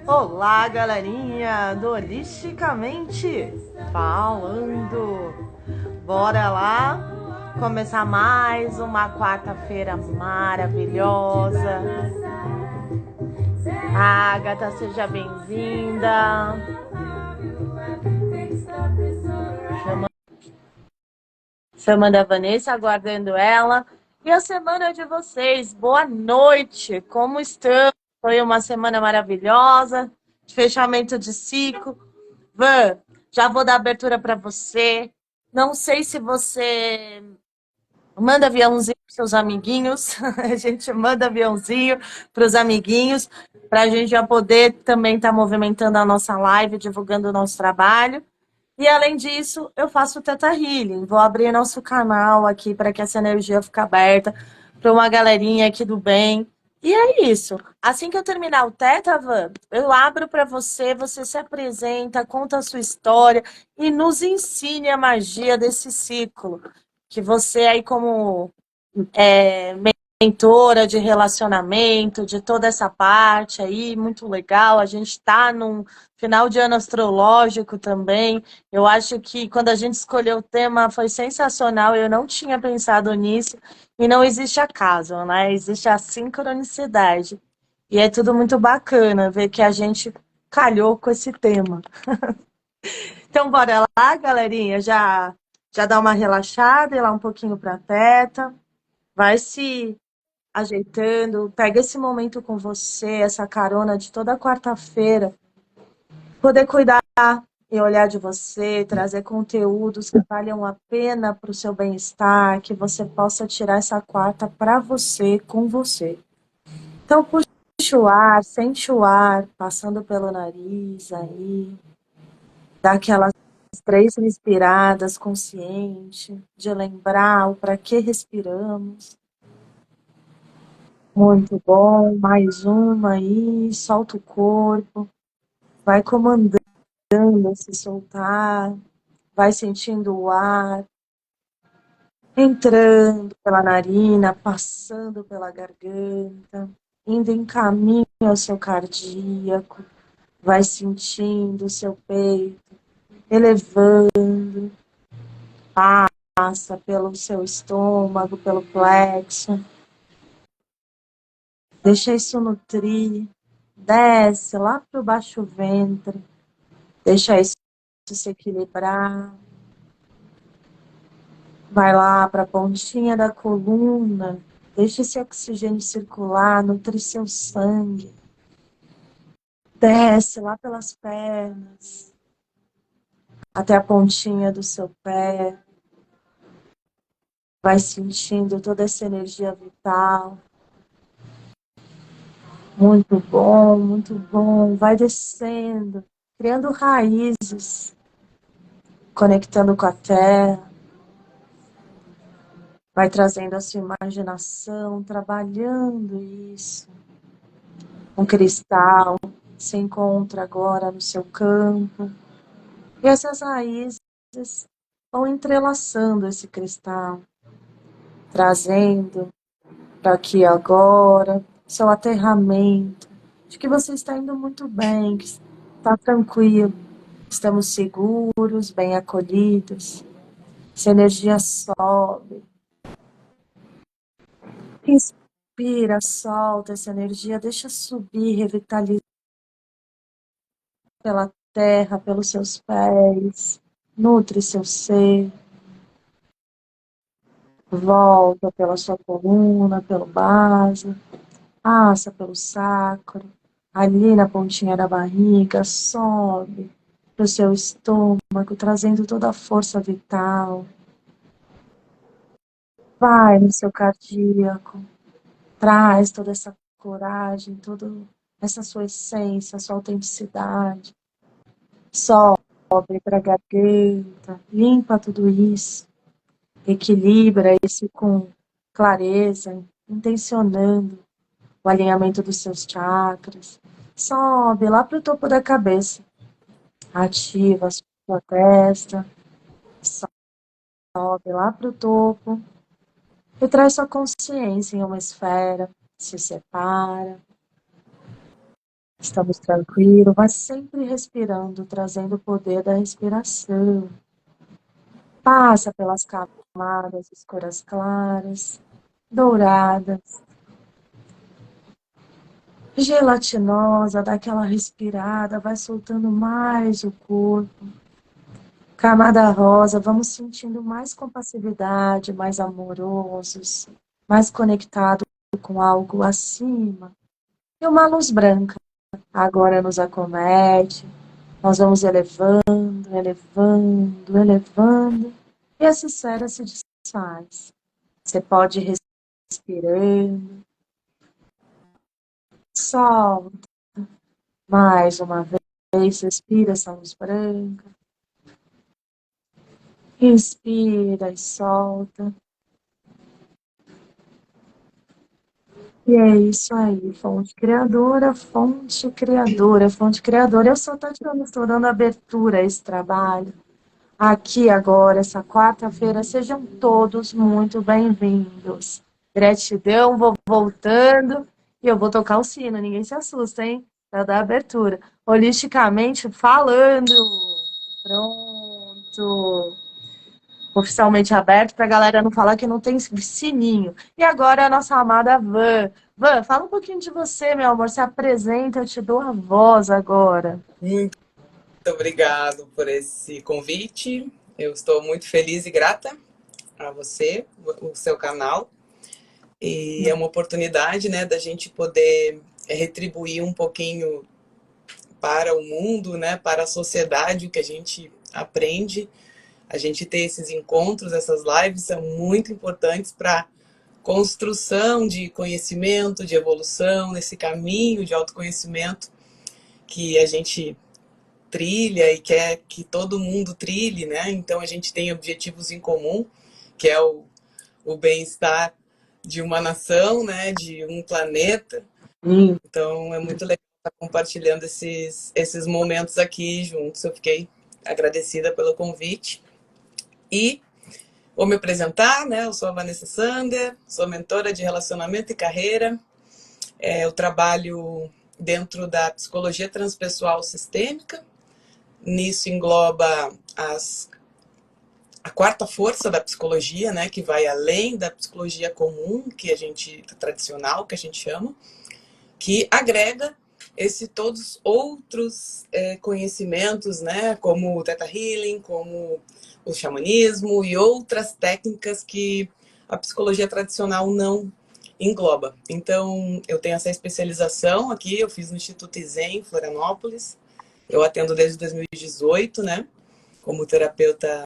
Olá, galerinha do Holisticamente Falando. Bora lá começar mais uma quarta-feira maravilhosa. Agatha, seja bem-vinda. Chamando a Vanessa, aguardando ela. E a semana de vocês, boa noite, como estão? Foi uma semana maravilhosa, de fechamento de ciclo. Van, já vou dar abertura para você. Não sei se você manda aviãozinho para seus amiguinhos. A gente manda aviãozinho para os amiguinhos, para a gente já poder também estar movimentando a nossa live, divulgando o nosso trabalho. E além disso, eu faço o Teta Healing. Vou abrir nosso canal aqui para que essa energia fique aberta para uma galerinha aqui do bem. E é isso. Assim que eu terminar o Teta, Van, eu abro para você, você se apresenta, conta a sua história e nos ensine a magia desse ciclo. Que você aí como é, mentora de relacionamento, de toda essa parte aí, muito legal. A gente está num final de ano astrológico também. Eu acho que quando a gente escolheu o tema foi sensacional. Eu não tinha pensado nisso. E não existe acaso, né? Existe a sincronicidade. E é tudo muito bacana ver que a gente calhou com esse tema. Então, bora lá, galerinha. Já dá uma relaxada, ir lá um pouquinho para a teta. Vai se ajeitando, pega esse momento com você, essa carona de toda quarta-feira, poder cuidar e olhar de você, trazer conteúdos que valham a pena para o seu bem-estar, que você possa tirar essa quarta para você, com você. Então, puxa o ar, sente o ar, passando pelo nariz aí, dá aquelas 3 respiradas consciente, de lembrar o para que respiramos. Muito bom, mais uma aí, solta o corpo, vai comandando se soltar, vai sentindo o ar entrando pela narina, passando pela garganta, indo em caminho ao seu cardíaco, vai sentindo o seu peito elevando, passa pelo seu estômago, pelo plexo, deixa isso nutrir, desce lá para o baixo ventre, deixa isso se equilibrar. Vai lá para a pontinha da coluna. Deixa esse oxigênio circular, nutrir seu sangue. Desce lá pelas pernas, até a pontinha do seu pé. Vai sentindo toda essa energia vital. Muito bom, muito bom. Vai descendo, criando raízes, conectando com a terra. Vai trazendo a sua imaginação, trabalhando isso. Um cristal se encontra agora no seu campo. E essas raízes vão entrelaçando esse cristal, trazendo para aqui agora seu aterramento, de que você está indo muito bem, que está tranquilo, estamos seguros, bem acolhidos. Essa energia sobe, inspira, solta essa energia, deixa subir, revitalizar pela terra, pelos seus pés, nutre seu ser, volta pela sua coluna, pelo base, passa pelo sacro, ali na pontinha da barriga, sobe para o seu estômago, trazendo toda a força vital, vai no seu cardíaco, traz toda essa coragem, toda essa sua essência, sua autenticidade, sobe para a garganta, limpa tudo isso, equilibra isso com clareza, intencionando o alinhamento dos seus chakras. Sobe lá para o topo da cabeça. Ativa a sua testa. Sobe lá para o topo. E traz sua consciência em uma esfera. Se separa. Estamos tranquilos, mas sempre respirando, trazendo o poder da respiração. Passa pelas camadas escuras claras, douradas, gelatinosa, dá aquela respirada, vai soltando mais o corpo. Camada rosa, vamos sentindo mais compassividade, mais amorosos, mais conectado com algo acima. E uma luz branca agora nos acomete. Nós vamos elevando, elevando, elevando. E essa esfera se desfaz. Você pode ir respirando. Solta. Mais uma vez, respira essa luz branca. Inspira e solta. E é isso aí, fonte criadora, fonte criadora, fonte criadora. Eu sou Tatiana, estou dando abertura a esse trabalho. Aqui agora, essa quarta-feira, sejam todos muito bem-vindos. Gratidão, vou voltando e eu vou tocar o sino, ninguém se assusta, hein? Para dar abertura. Holisticamente falando. Pronto. Oficialmente aberto para a galera não falar que não tem sininho. E agora a nossa amada Van. Van, fala um pouquinho de você, meu amor. Se apresenta, eu te dou a voz agora. Muito obrigado por esse convite. Eu estou muito feliz e grata a você, o seu canal. E é uma oportunidade, né, da gente poder retribuir um pouquinho para o mundo, né, para a sociedade, o que a gente aprende. A gente ter esses encontros, essas lives são muito importantes para construção de conhecimento, de evolução, nesse caminho de autoconhecimento que a gente trilha e quer que todo mundo trilhe, né? Então a gente tem objetivos em comum, que é o bem-estar de uma nação, né? De um planeta. Então é muito legal estar compartilhando esses momentos aqui juntos. Eu fiquei agradecida pelo convite. E vou me apresentar, né? Eu sou a Vanessa Sander, sou mentora de relacionamento e carreira. Eu trabalho dentro da psicologia transpessoal sistêmica. Nisso engloba a quarta força da psicologia, né, que vai além da psicologia comum, que a gente tradicional, que a gente chama, que agrega todos outros conhecimentos, né, como o Theta Healing, como o xamanismo e outras técnicas que a psicologia tradicional não engloba. Então, eu tenho essa especialização aqui, eu fiz no Instituto Zen, em Florianópolis. Eu atendo desde 2018, né, como terapeuta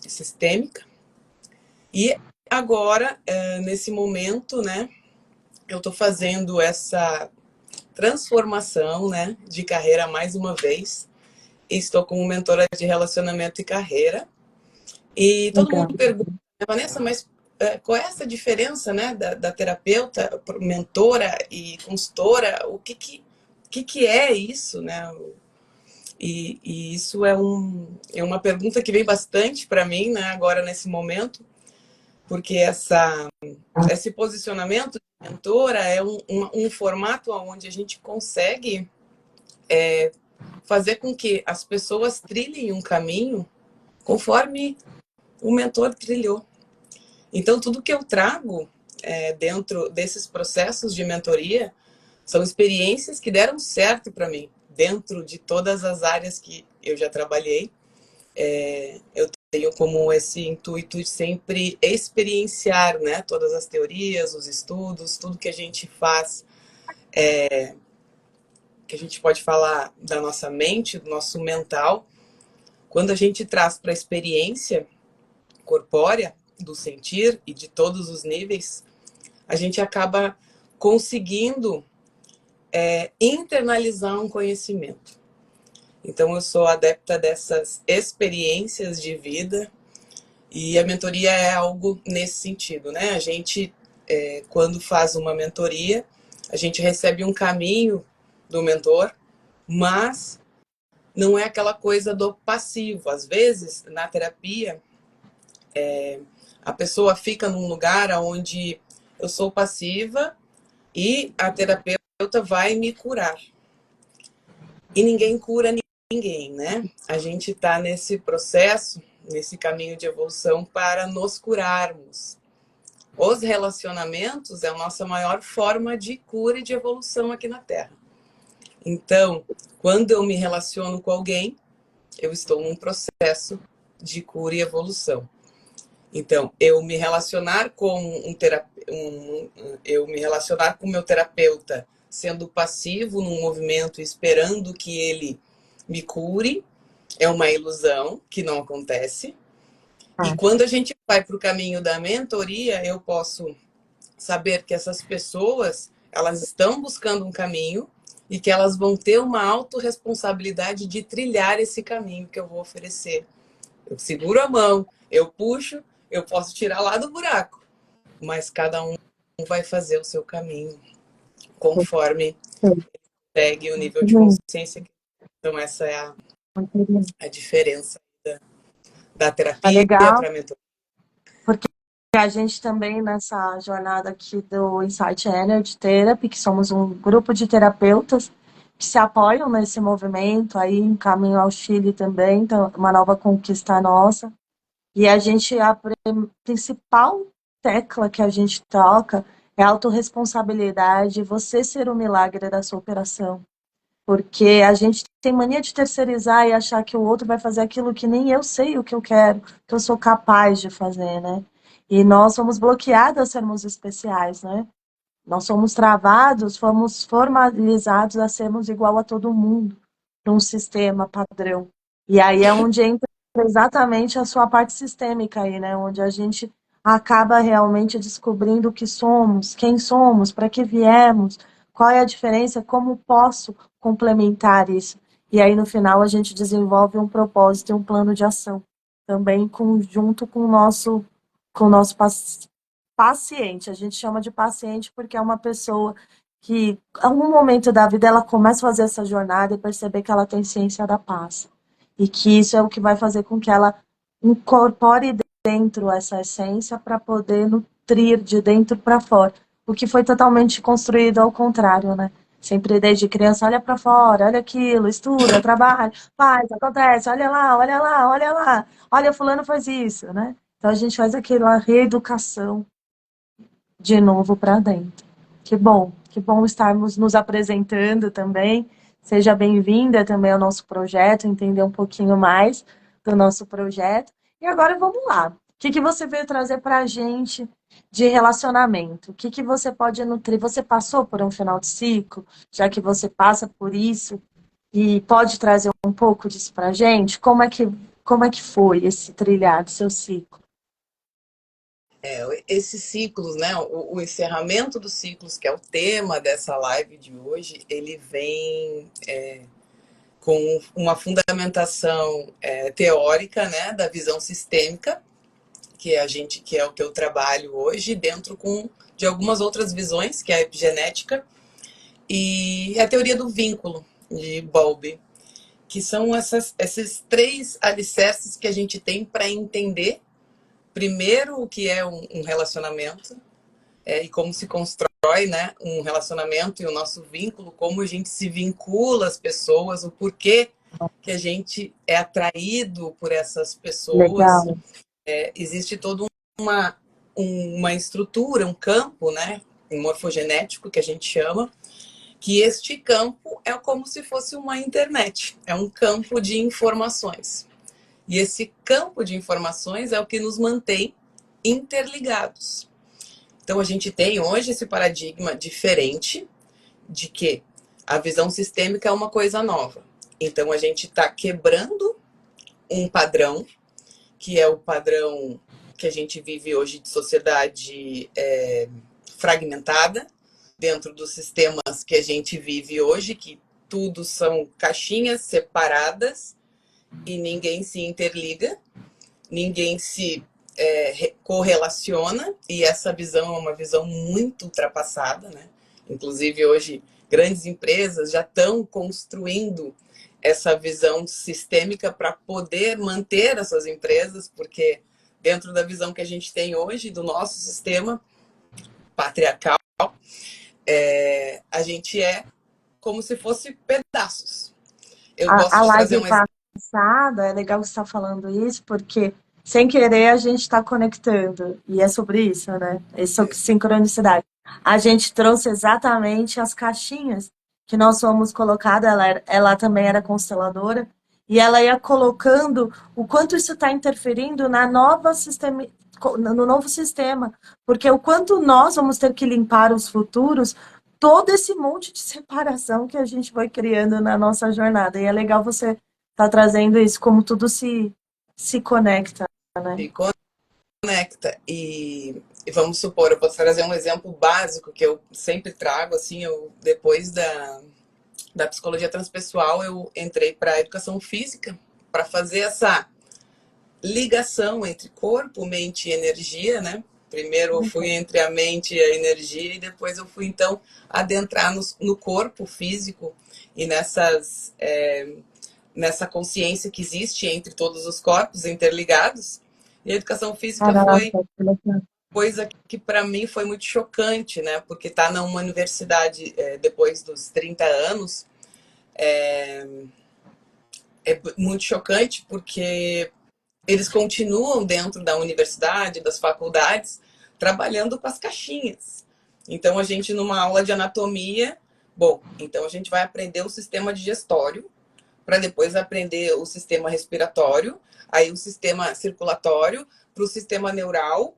sistêmica. E agora, nesse momento, né, eu estou fazendo essa transformação, né, de carreira mais uma vez. Estou como mentora de relacionamento e carreira. E todo Legal. mundo pergunta, Vanessa, mas qual é essa diferença, né, da terapeuta, mentora e consultora? O que é isso, né? E isso é uma pergunta que vem bastante para mim, né, agora nesse momento, porque esse posicionamento de mentora é um formato onde a gente consegue fazer com que as pessoas trilhem um caminho conforme o mentor trilhou. Então, tudo que eu trago dentro desses processos de mentoria são experiências que deram certo para mim, dentro de todas as áreas que eu já trabalhei. Eu tenho como esse intuito de sempre experienciar, né, todas as teorias, os estudos, tudo que a gente faz, que a gente pode falar da nossa mente, do nosso mental. Quando a gente traz para a experiência corpórea, do sentir e de todos os níveis, a gente acaba conseguindo internalizar um conhecimento. Então, eu sou adepta dessas experiências de vida e a mentoria é algo nesse sentido, né? A gente, quando faz uma mentoria, a gente recebe um caminho do mentor, mas não é aquela coisa do passivo. Às vezes, na terapia, a pessoa fica num lugar onde eu sou passiva e a terapeuta vai me curar. E ninguém cura ninguém, né? A gente está nesse processo, nesse caminho de evolução para nos curarmos. Os relacionamentos é a nossa maior forma de cura e de evolução aqui na Terra. Então, quando eu me relaciono com alguém, eu estou num processo de cura e evolução. Então, eu me relacionar com eu me relacionar com o meu terapeuta sendo passivo num movimento, esperando que ele me cure, é uma ilusão que não acontece. E quando a gente vai para o caminho da mentoria, eu posso saber que essas pessoas, elas estão buscando um caminho e que elas vão ter uma autorresponsabilidade de trilhar esse caminho que eu vou oferecer. Eu seguro a mão, eu puxo, eu posso tirar lá do buraco, mas cada um vai fazer o seu caminho conforme segue o nível de consciência. Então essa é a diferença da É terapia legal, para a mentoria. porque a gente também nessa jornada aqui do Insight Energy Therapy, que somos um grupo de terapeutas que se apoiam nesse movimento aí em caminho ao Chile também, então uma nova conquista nossa. E a gente, a principal tecla que a gente toca é a autorresponsabilidade, você ser o milagre da sua operação. Porque a gente tem mania de terceirizar e achar que o outro vai fazer aquilo que nem eu sei o que eu quero, que eu sou capaz de fazer, né? E nós somos bloqueados a sermos especiais, né? Nós somos travados, fomos formalizados a sermos igual a todo mundo, num sistema padrão. E aí é onde entra exatamente a sua parte sistêmica aí, né? Onde a gente acaba realmente descobrindo o que somos, quem somos, para que viemos, qual é a diferença, como posso complementar isso. E aí no final a gente desenvolve um propósito e um plano de ação, também junto com o nosso paciente. A gente chama de paciente porque é uma pessoa que, em algum momento da vida, ela começa a fazer essa jornada e perceber que ela tem ciência da paz. E que isso é o que vai fazer com que ela incorpore dentro essa essência para poder nutrir de dentro para fora. O que foi totalmente construído ao contrário, né? Sempre desde criança, olha para fora, olha aquilo, estuda, trabalha, faz, acontece, olha lá, olha lá, olha lá, olha, fulano faz isso, né? Então a gente faz aquela reeducação de novo para dentro. Que bom estarmos nos apresentando também. Seja bem-vinda também ao nosso projeto, entender um pouquinho mais do nosso projeto. E agora vamos lá. O que você veio trazer para a gente de relacionamento? O que você pode nutrir? Você passou por um final de ciclo, já que você passa por isso, e pode trazer um pouco disso para a gente? Como é que foi esse trilhar do seu ciclo? Esses ciclos, né? O encerramento dos ciclos, que é o tema dessa live de hoje, ele vem com uma fundamentação teórica, né, da visão sistêmica, que é o que eu trabalho hoje, dentro de algumas outras visões, que é a epigenética e a teoria do vínculo de Bowlby, que são esses três alicerces que a gente tem para entender primeiro o que é um relacionamento e como se constrói, né, um relacionamento e o nosso vínculo, como a gente se vincula às pessoas, o porquê que a gente é atraído por essas pessoas. Legal. Existe toda uma estrutura, um campo, né, um morfogenético que a gente chama, que este campo é como se fosse uma internet, é um campo de informações. E esse campo de informações é o que nos mantém interligados. Então a gente tem hoje esse paradigma diferente de que a visão sistêmica é uma coisa nova. Então a gente está quebrando um padrão, que é o padrão que a gente vive hoje de sociedade fragmentada, dentro dos sistemas que a gente vive hoje, que tudo são caixinhas separadas e ninguém se interliga, ninguém se correlaciona, e essa visão é uma visão muito ultrapassada, né? Inclusive hoje grandes empresas já estão construindo essa visão sistêmica para poder manter as suas empresas, porque dentro da visão que a gente tem hoje do nosso sistema patriarcal, a gente é como se fosse pedaços. eu gosto A de trazer live um exemplo. passada, é legal que você está falando isso, porque sem querer a gente está conectando. E é sobre isso, né? É sobre sincronicidade. A gente trouxe exatamente as caixinhas que nós fomos colocadas, ela também era consteladora, e ela ia colocando o quanto isso está interferindo na nova sistema, no novo sistema. Porque o quanto nós vamos ter que limpar os futuros, todo esse monte de separação que a gente vai criando na nossa jornada. E é legal você estar trazendo isso, como tudo se conecta, né? Se conecta. E vamos supor, eu posso trazer um exemplo básico que eu sempre trago, assim, depois da psicologia transpessoal, eu entrei para a educação física para fazer essa ligação entre corpo, mente e energia, né? Primeiro eu fui entre a mente e a energia e depois eu fui então adentrar no corpo físico e nessa consciência que existe entre todos os corpos interligados. E a educação física foi Caraca, que legal. coisa que para mim foi muito chocante, né? Porque tá numa universidade depois dos 30 anos é muito chocante porque eles continuam dentro da universidade, das faculdades, trabalhando com as caixinhas. Então, a gente, numa aula de anatomia, bom, então a gente vai aprender o sistema digestório, para depois aprender o sistema respiratório, aí o sistema circulatório, para o sistema neural,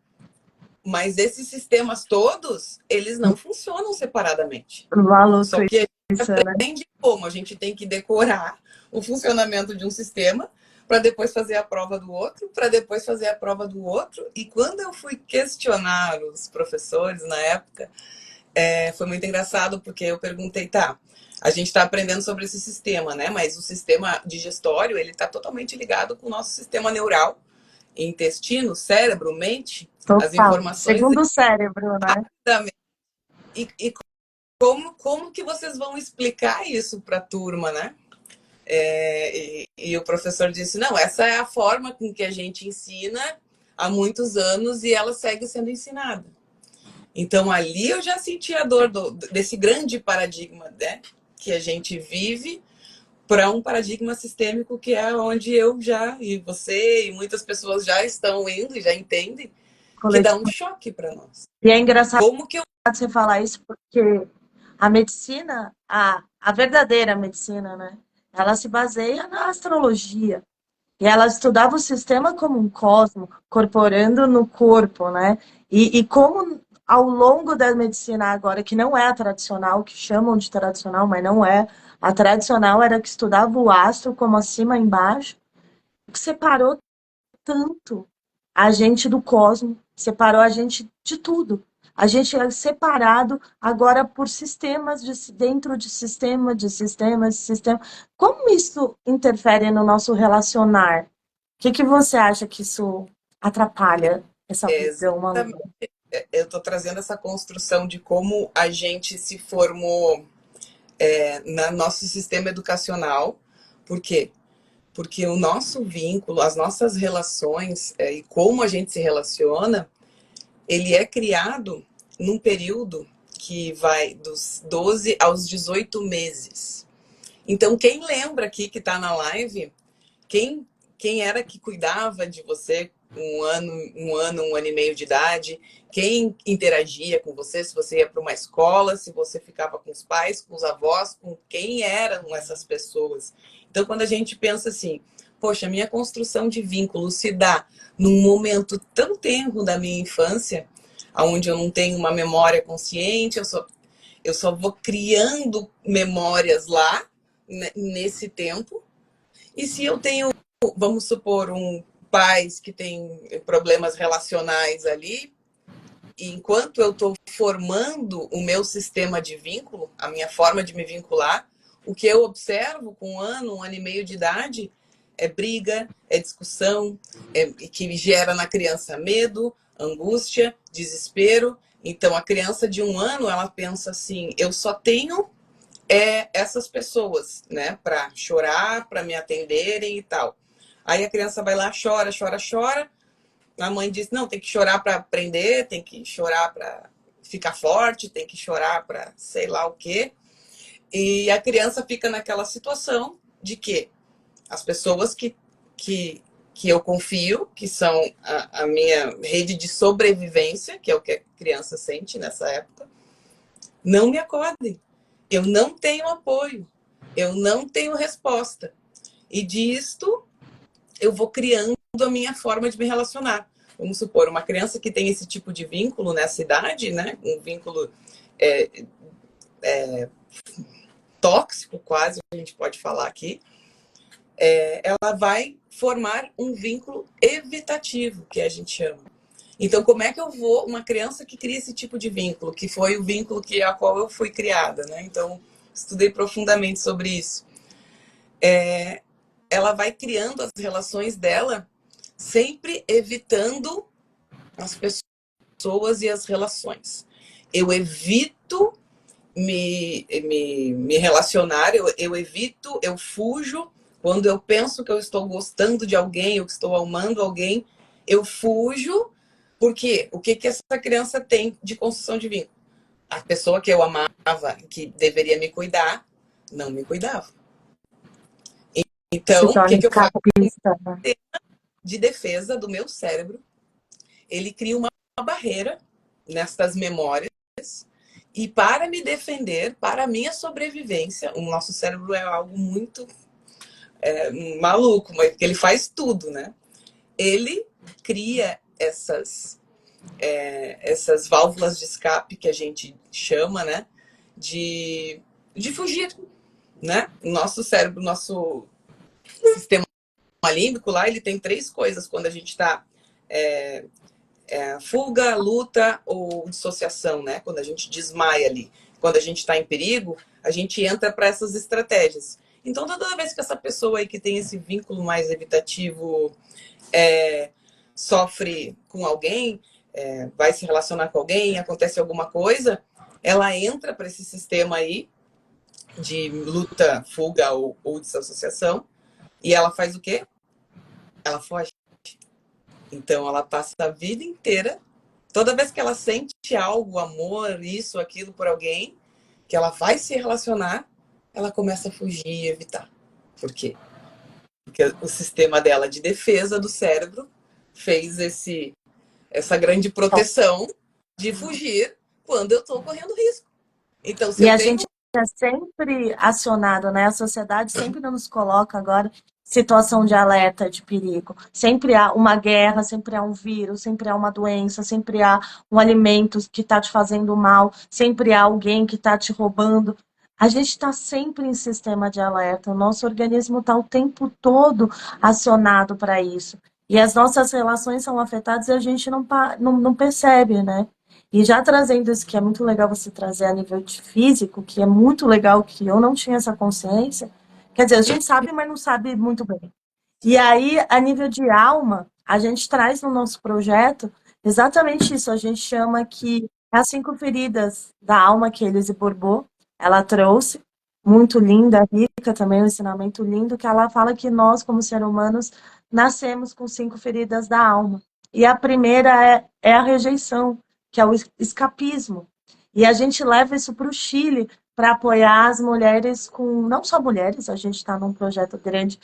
mas esses sistemas todos, eles não funcionam separadamente. Maluco Só que a gente isso, né? aprende como a gente tem que decorar o funcionamento de um sistema para depois fazer a prova do outro, para depois fazer a prova do outro. E quando eu fui questionar os professores na época, foi muito engraçado porque eu perguntei, tá, a gente está aprendendo sobre esse sistema, né? Mas o sistema digestório, ele está totalmente ligado com o nosso sistema neural, intestino, cérebro, mente, as Total. informações Segundo o cérebro, né? rapidamente. E como que vocês vão explicar isso para a turma, né? E o professor disse, não, essa é a forma com que a gente ensina há muitos anos e ela segue sendo ensinada. Então, ali eu já senti a dor desse grande paradigma, né, que a gente vive para um paradigma sistêmico que é onde eu já, e você, e muitas pessoas já estão indo e já entendem, que dá um Coletivo. choque para nós. E é engraçado Como que eu... você falar isso, porque a medicina, a verdadeira medicina, né? Ela se baseia na astrologia. E ela estudava o sistema como um cosmo, corporando no corpo, né? E como ao longo da medicina agora, que não é a tradicional, que chamam de tradicional, mas não é, a tradicional era que estudava o astro como acima e embaixo, que separou tanto a gente do cosmo, separou a gente de tudo. A gente é separado agora por sistemas dentro de sistema, de sistemas, de sistema. Como isso interfere no nosso relacionar? Que você acha que isso atrapalha essa visão Exatamente, maluca? eu estou trazendo essa construção de como a gente se formou no nosso sistema educacional. Por quê? Porque o nosso vínculo, as nossas relações e como a gente se relaciona, ele é criado num período que vai dos 12 aos 18 meses. Então, quem lembra aqui que está na live, quem, quem era que cuidava de você um ano e meio de idade, quem interagia com você, se você ia para uma escola, se você ficava com os pais, com os avós, com quem eram essas pessoas. Então, quando a gente pensa assim, poxa, minha construção de vínculo se dá num momento tão tenro da minha infância, onde eu não tenho uma memória consciente, eu só vou criando memórias lá, nesse tempo. E se eu tenho, vamos supor, pais que têm problemas relacionais ali, e enquanto eu estou formando o meu sistema de vínculo, a minha forma de me vincular, o que eu observo com um ano e meio de idade, é briga, é discussão, que gera na criança medo, angústia, desespero. Então, a criança de um ano, ela pensa assim, eu só tenho essas pessoas, né, para chorar, para me atenderem e tal. Aí a criança vai lá, chora, chora, chora. A mãe diz: não, tem que chorar para aprender, tem que chorar para ficar forte, tem que chorar para sei lá o quê. E a criança fica naquela situação de que as pessoas que eu confio, que são a minha rede de sobrevivência, que é o que a criança sente nessa época, não me acordem. Eu não tenho apoio, eu não tenho resposta. E disto eu vou criando a minha forma de me relacionar. Vamos supor, uma criança que tem esse tipo de vínculo nessa idade, né? Um vínculo tóxico, quase, a gente pode falar aqui, ela vai formar um vínculo evitativo, que a gente chama. Então, como é que eu vou, uma criança que cria esse tipo de vínculo, que foi o vínculo a qual eu fui criada, né? Então, estudei profundamente sobre isso. Ela vai criando as relações dela, sempre evitando as pessoas e as relações. Eu evito me relacionar, eu evito, eu fujo. Quando eu penso que eu estou gostando de alguém, ou que estou amando alguém, eu fujo. Porque o que essa criança tem de construção de vínculo? A pessoa que eu amava, que deveria me cuidar, não me cuidava. Se Então, o torna que eu faço? escapista, né? De defesa do meu cérebro, ele cria uma barreira nestas memórias. E para me defender, para a minha sobrevivência, o nosso cérebro é algo muito maluco, mas ele faz tudo, né? Ele cria essas válvulas de escape que a gente chama, né? De fugir, né? O nosso cérebro, nosso sistema límbico lá, ele tem 3 coisas quando a gente está fuga, luta ou dissociação, né? Quando a gente desmaia ali. Quando a gente está em perigo, a gente entra para essas estratégias. Então, toda vez que essa pessoa aí que tem esse vínculo mais evitativo sofre com alguém, vai se relacionar com alguém, acontece alguma coisa, ela entra para esse sistema aí de luta, fuga ou dissociação, e ela faz o quê? Ela foge. Então, ela passa a vida inteira, toda vez que ela sente algo, amor, isso, aquilo por alguém, que ela vai se relacionar, ela começa a fugir e evitar. Por quê? Porque o sistema dela de defesa do cérebro fez essa grande proteção de fugir quando eu estou correndo risco. Então, se E eu a tenho... gente é sempre acionado, né? A sociedade sempre nos coloca agora em situação de alerta, de perigo. Sempre há uma guerra, sempre há um vírus, sempre há uma doença, sempre há um alimento que está te fazendo mal, sempre há alguém que está te roubando. A gente está sempre em sistema de alerta. O nosso organismo está o tempo todo acionado para isso. E as nossas relações são afetadas e a gente não percebe, né? E já trazendo isso, que é muito legal você trazer a nível de físico, que é muito legal, que eu não tinha essa consciência. Quer dizer, a gente sabe, mas não sabe muito bem. E aí, a nível de alma, a gente traz no nosso projeto exatamente isso. A gente chama que as 5 feridas da alma que Elise Borbot, ela trouxe, muito linda, rica também, um ensinamento lindo, que ela fala que nós, como seres humanos, nascemos com 5 feridas da alma. E a primeira é a rejeição, que é o escapismo. E a gente leva isso para o Chile para apoiar as mulheres com, não só mulheres, a gente está num projeto grande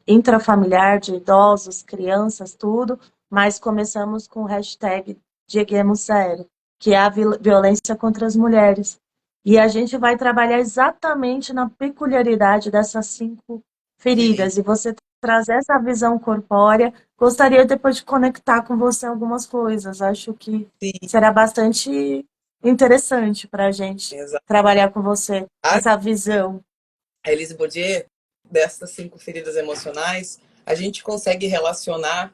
intrafamiliar de idosos, crianças, tudo, mas começamos com o hashtag Dieguemos Zero, que é a violência contra as mulheres. E a gente vai trabalhar exatamente na peculiaridade dessas 5 feridas. E você trazer essa visão corpórea, gostaria depois de conectar com você algumas coisas. Acho que será bastante interessante para a gente trabalhar com você, essa visão. A Elise Bourdieu, dessas 5 feridas emocionais, a gente consegue relacionar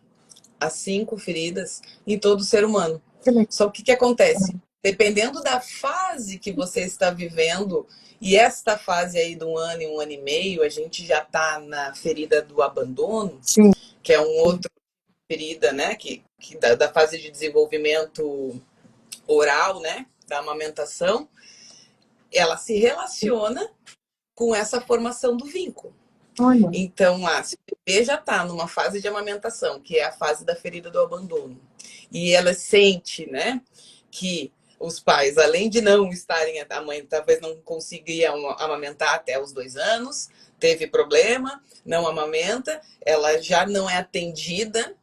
as 5 feridas em todo ser humano. Só que o que acontece? Dependendo da fase que você está vivendo, e esta fase aí de 1 ano e 1 ano e meio, a gente já está na ferida do abandono, Sim. Que é um outro ferida, né? Que da fase de desenvolvimento oral, né? Da amamentação, ela se relaciona com essa formação do vínculo. Olha. Então, se o bebê já está numa fase de amamentação, que é a fase da ferida do abandono, e ela sente, né, que os pais, além de não estarem, a mãe talvez não conseguia amamentar até os 2 anos, teve problema, não amamenta, ela já não é atendida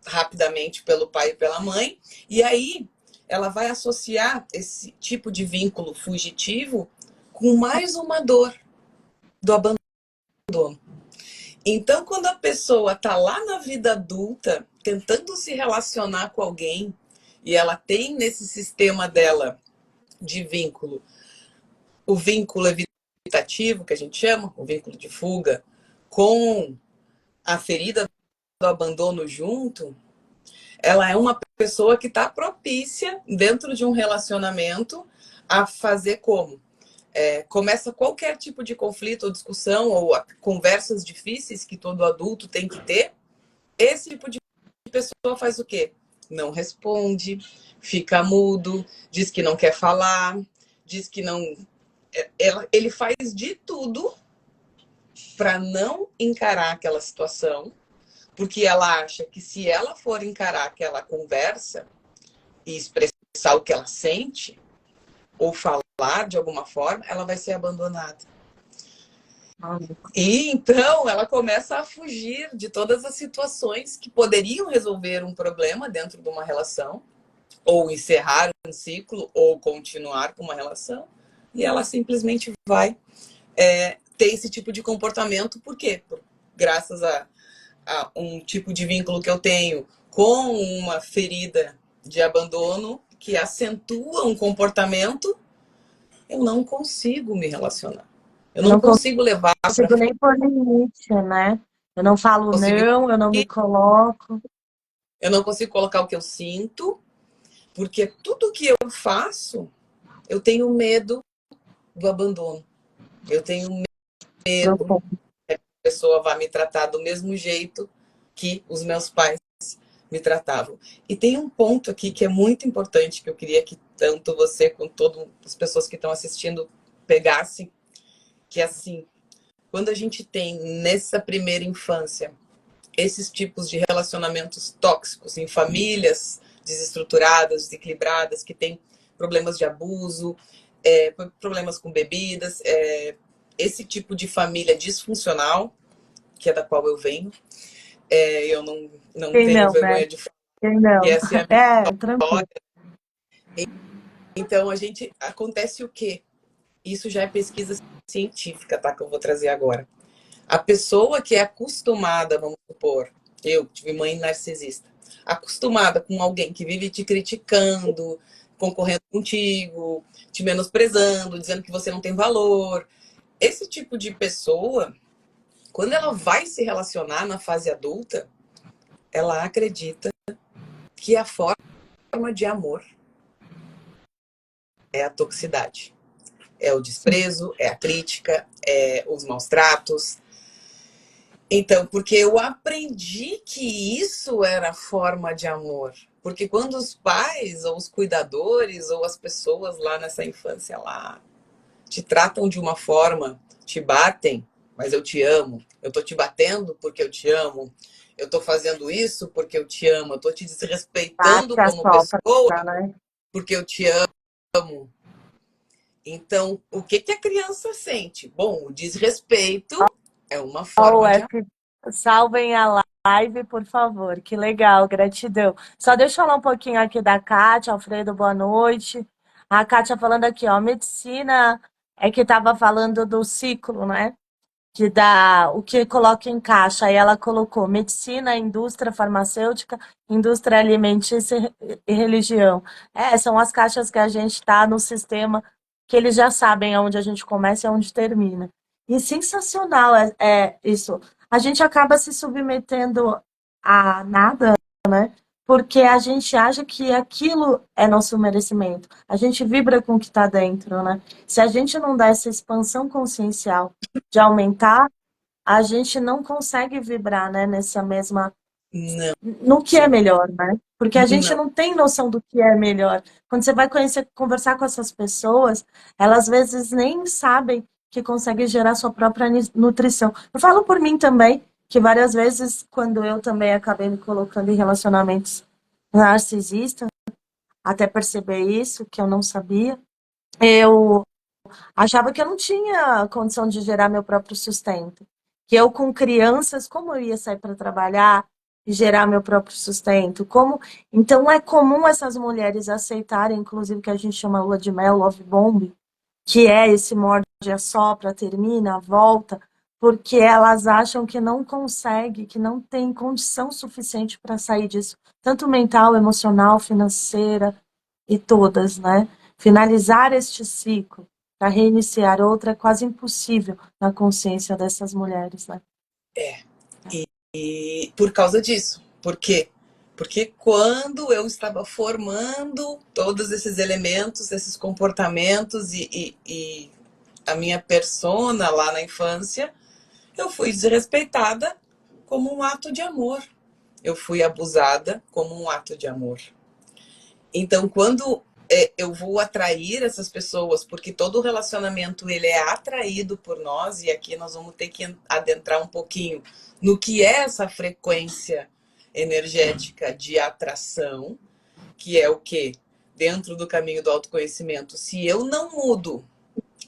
rapidamente pelo pai e pela mãe, e aí ela vai associar esse tipo de vínculo fugitivo com mais uma dor do abandono. Então, quando a pessoa está lá na vida adulta, tentando se relacionar com alguém, e ela tem nesse sistema dela de vínculo, o vínculo evitativo, que a gente chama, o vínculo de fuga, com a ferida do abandono junto, ela é uma pessoa que está propícia, dentro de um relacionamento, a fazer como? Começa qualquer tipo de conflito ou discussão ou conversas difíceis que todo adulto tem que ter, esse tipo de pessoa faz o quê? Não responde, fica mudo, diz que não quer falar, diz que não... Ele faz de tudo para não encarar aquela situação, porque ela acha que se ela for encarar aquela conversa e expressar o que ela sente, ou falar de alguma forma, ela vai ser abandonada. E então ela começa a fugir de todas as situações que poderiam resolver um problema dentro de uma relação, ou encerrar um ciclo, ou continuar com uma relação, e ela simplesmente vai ter esse tipo de comportamento. Por quê? Graças a um tipo de vínculo que eu tenho com uma ferida de abandono que acentua um comportamento, eu não consigo me relacionar. Eu Eu não não consigo levar para consigo frente. nem pôr limite, né? Eu não falo não, eu não me coloco. Eu não consigo colocar o que eu sinto, porque tudo que eu faço, eu tenho medo do abandono. Eu tenho medo que a pessoa vá me tratar do mesmo jeito que os meus pais me tratavam. E tem um ponto aqui que é muito importante, que eu queria que tanto você quanto todas as pessoas que estão assistindo pegassem, que é assim, quando a gente tem nessa primeira infância esses tipos de relacionamentos tóxicos em famílias desestruturadas, desequilibradas, que têm problemas de abuso, problemas com bebidas, esse tipo de família disfuncional, que é da qual eu venho, eu não Quem tenho não, né? vergonha de falar Quem que não? essa é a minha Tranquilo. história. Então, acontece o quê? Isso já é pesquisa científica, tá? Que eu vou trazer agora. A pessoa que é acostumada, vamos supor, eu tive mãe narcisista, acostumada com alguém que vive te criticando, concorrendo contigo, te menosprezando, dizendo que você não tem valor. Esse tipo de pessoa, quando ela vai se relacionar na fase adulta, ela acredita que a forma de amor é a toxicidade. É o desprezo, é a crítica, é os maus tratos. Então, porque eu aprendi que isso era forma de amor. Porque quando os pais, ou os cuidadores, ou as pessoas lá nessa infância lá, te tratam de uma forma, te batem, mas eu te amo. Eu tô te batendo porque eu te amo. Eu tô fazendo isso porque eu te amo. Eu tô te desrespeitando Bate a como sopra, pessoa né? porque eu te amo. Então, o que que a criança sente? Bom, o desrespeito é uma Oh, forma de amor. salvem a live, por favor. Que legal, gratidão. Só deixa eu falar um pouquinho aqui da Kátia. Alfredo, boa noite. A Kátia falando aqui, ó, medicina é que estava falando do ciclo, né? Que dá o que coloca em caixa. Aí ela colocou medicina, indústria farmacêutica, indústria alimentícia e religião. São as caixas que a gente está no sistema, que eles já sabem aonde a gente começa e aonde termina. E sensacional é isso. A gente acaba se submetendo a nada, porque a gente acha que aquilo é nosso merecimento. A gente vibra com o que está dentro, né? Se a gente não dá essa expansão consciencial de aumentar, a gente não consegue vibrar, né, nessa mesma Não, no que é melhor, né? Porque a gente não. não tem noção do que é melhor. Quando você vai conversar com essas pessoas, elas às vezes nem sabem que conseguem gerar sua própria nutrição. Eu falo por mim também, que várias vezes, quando eu também acabei me colocando em relacionamentos narcisistas, até perceber isso, que eu não sabia. Eu achava que eu não tinha condição de gerar meu próprio sustento. Que eu, com crianças, como eu ia sair para trabalhar e gerar meu próprio sustento? Como... Então, é comum essas mulheres aceitarem, inclusive, que a gente chama lua de mel, love bomb, que é esse morde a sopra, termina, volta, porque elas acham que não consegue, que não tem condição suficiente para sair disso, tanto mental, emocional, financeira e todas, né? Finalizar este ciclo para reiniciar outro é quase impossível na consciência dessas mulheres, né? E por causa disso. Por quê? Porque quando eu estava formando todos esses elementos, esses comportamentos e a minha persona lá na infância, eu fui desrespeitada como um ato de amor. Eu fui abusada como um ato de amor. Então, quando eu vou atrair essas pessoas, porque todo relacionamento ele é atraído por nós, e aqui nós vamos ter que adentrar um pouquinho no que é essa frequência energética de atração, que é o quê? Dentro do caminho do autoconhecimento, se eu não mudo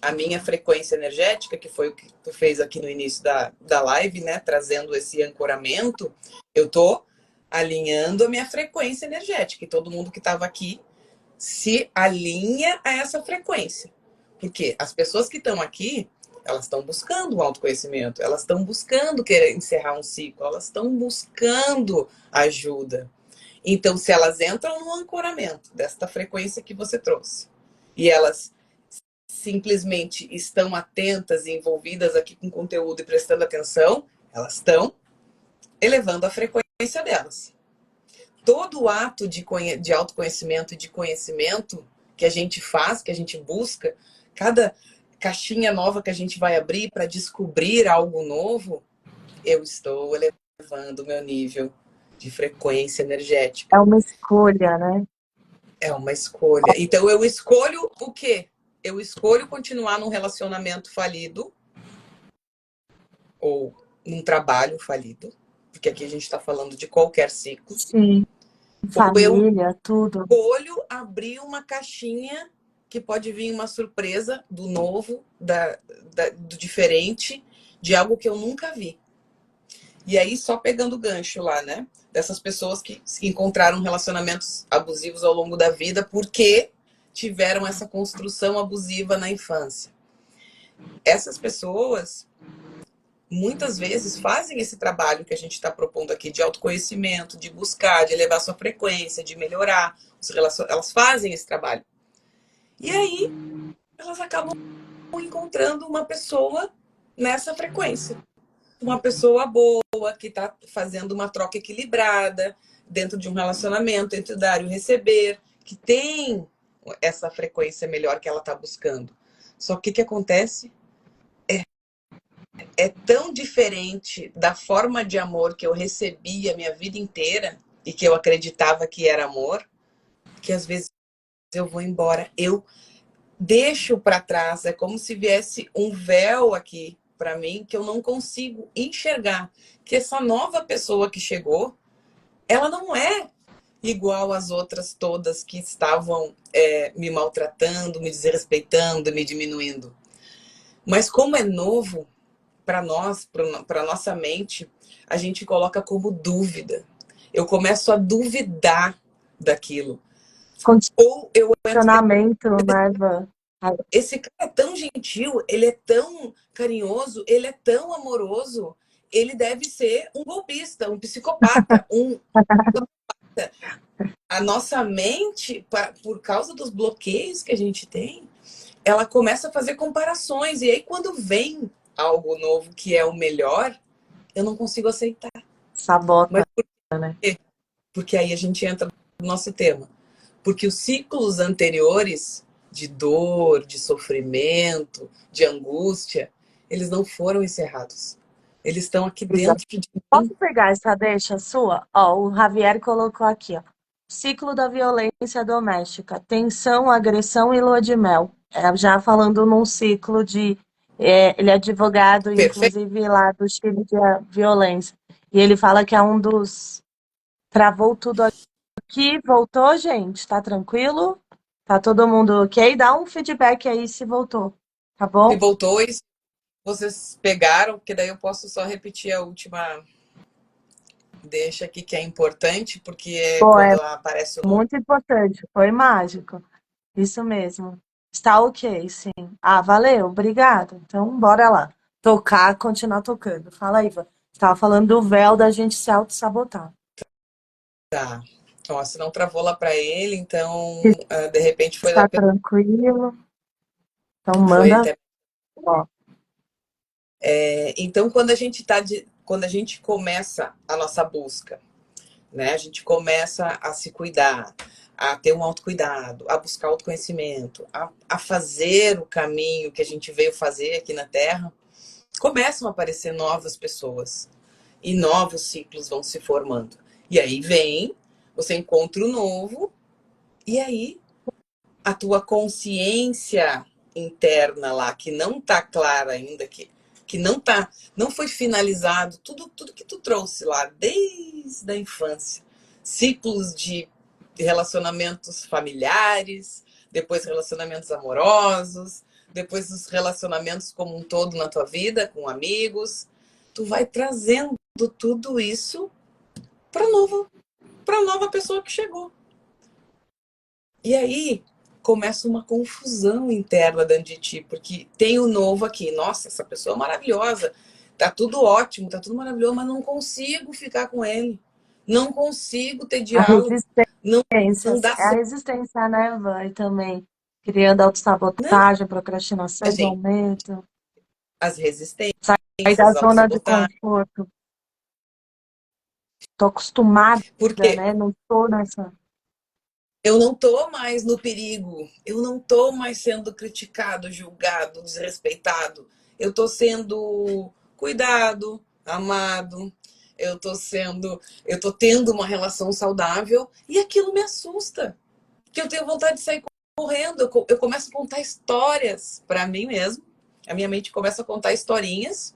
a minha frequência energética, que foi o que tu fez aqui no início da live, né? Trazendo esse ancoramento, eu tô alinhando a minha frequência energética. E todo mundo que estava aqui se alinha a essa frequência. Porque as pessoas que estão aqui, elas estão buscando o autoconhecimento, elas estão buscando querer encerrar um ciclo, elas estão buscando ajuda. Então, se elas entram no ancoramento desta frequência que você trouxe, e elas simplesmente estão atentas e envolvidas aqui com conteúdo e prestando atenção, elas estão elevando a frequência delas. Todo ato de autoconhecimento e de conhecimento que a gente faz, que a gente busca, cada caixinha nova que a gente vai abrir para descobrir algo novo, eu estou elevando o meu nível de frequência energética. É uma escolha, né? É uma escolha. Então eu escolho o quê? Eu escolho continuar num relacionamento falido ou num trabalho falido, porque aqui a gente está falando de qualquer ciclo. Sim, Ou eu família, tudo. escolho abrir uma caixinha que pode vir uma surpresa do novo, do diferente, de algo que eu nunca vi. E aí, só pegando o gancho lá, né? Dessas pessoas que encontraram relacionamentos abusivos ao longo da vida porque tiveram essa construção abusiva na infância. Essas pessoas, muitas vezes, fazem esse trabalho que a gente está propondo aqui de autoconhecimento, de buscar, de elevar sua frequência, de melhorar. Elas fazem esse trabalho. E aí, elas acabam encontrando uma pessoa nessa frequência. Uma pessoa boa, que está fazendo uma troca equilibrada dentro de um relacionamento entre dar e receber, que tem essa frequência melhor que ela está buscando. Só que o que acontece? É tão diferente da forma de amor que eu recebi a minha vida inteira e que eu acreditava que era amor, que às vezes eu vou embora, eu deixo para trás, é como se viesse um véu aqui para mim que eu não consigo enxergar que essa nova pessoa que chegou, ela não é igual às outras todas que estavam me maltratando, me desrespeitando, me diminuindo. Mas como é novo para nós, para nossa mente, a gente coloca como dúvida. Eu começo a duvidar daquilo. Ou eu entro Condicionamento, né, Van? esse cara é tão gentil, ele é tão carinhoso, ele é tão amoroso, ele deve ser um golpista, um psicopata, a nossa mente, por causa dos bloqueios que a gente tem, ela começa a fazer comparações, e aí quando vem algo novo que é o melhor, eu não consigo aceitar. Sabota, Mas por né? quê? Porque aí a gente entra no nosso tema. Porque os ciclos anteriores de dor, de sofrimento, de angústia, eles não foram encerrados. Eles estão aqui Exato. dentro de mim. Posso pegar essa deixa sua? Ó, o Javier colocou aqui, ó. Ciclo da violência doméstica, tensão, agressão e lua de mel. Já falando num ciclo de. Ele é advogado, Perfeito? inclusive, lá do Chile de violência. E ele fala que é um dos. Travou tudo Aqui voltou, gente? Tá tranquilo? Tá todo mundo ok? Dá um feedback aí se voltou, tá Se bom? voltou e se vocês pegaram, porque daí eu posso só repetir a última deixa aqui que é importante, porque é Pô, é quando aparece o nome. muito importante, foi mágico. Isso mesmo. Está ok, sim. Ah, valeu, obrigada. Então, bora lá. Tocar, continuar tocando. Fala aí, Ivan. Estava falando do véu da gente se auto-sabotar. Tá. Ó, se não travou lá para ele, então de repente foi Está tranquilo? Então, foi manda. até. Ó, Então quando a gente começa a nossa busca, né? A gente começa a se cuidar, a ter um autocuidado, a buscar autoconhecimento, a fazer o caminho que a gente veio fazer aqui na Terra, começam a aparecer novas pessoas e novos ciclos vão se formando. E aí vem, você encontra o novo, e aí a tua consciência interna lá, que não tá clara ainda, que não foi finalizado, tudo que tu trouxe lá, desde a infância. Ciclos de relacionamentos familiares, depois relacionamentos amorosos, depois os relacionamentos como um todo na tua vida, com amigos. Tu vai trazendo tudo isso para nova pessoa que chegou. E aí começa uma confusão interna dentro de ti, porque tem o novo aqui. Nossa, essa pessoa é maravilhosa, tá tudo ótimo, tá tudo maravilhoso, mas não consigo ficar com ele. Não consigo ter a diálogo. resistência. Não, não dá É a certo. resistência, né, Ivan? E também criando Não, autossabotagem, procrastinação, gente, medo. as Sair da resistências, zona de autossabotagem. conforto. Tô acostumada, Porque né? Não tô nessa. eu não tô mais no perigo, eu não tô mais sendo criticado, julgado, desrespeitado. Eu tô sendo cuidado, amado. Eu tô tendo uma relação saudável e aquilo me assusta. Que eu tenho vontade de sair correndo, eu começo a contar histórias para mim mesmo. A minha mente começa a contar historinhas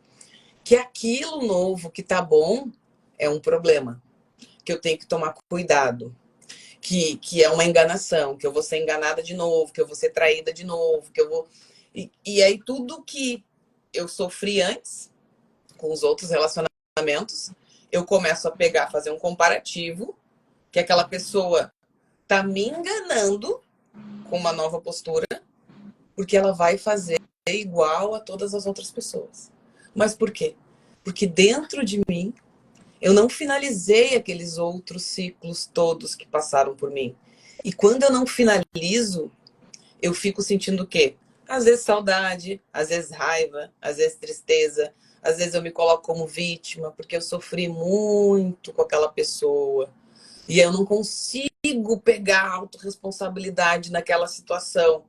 que aquilo novo que tá bom é um problema, que eu tenho que tomar cuidado, que é uma enganação, que eu vou ser enganada de novo, que eu vou ser traída de novo, que eu vou. E aí tudo que eu sofri antes com os outros relacionamentos, eu começo a pegar, fazer um comparativo, que aquela pessoa tá me enganando com uma nova postura, porque ela vai fazer igual a todas as outras pessoas. Mas por quê? Porque dentro de mim eu não finalizei aqueles outros ciclos todos que passaram por mim. E quando eu não finalizo, eu fico sentindo o quê? Às vezes saudade, às vezes raiva, às vezes tristeza, às vezes eu me coloco como vítima, porque eu sofri muito com aquela pessoa. E eu não consigo pegar autorresponsabilidade naquela situação.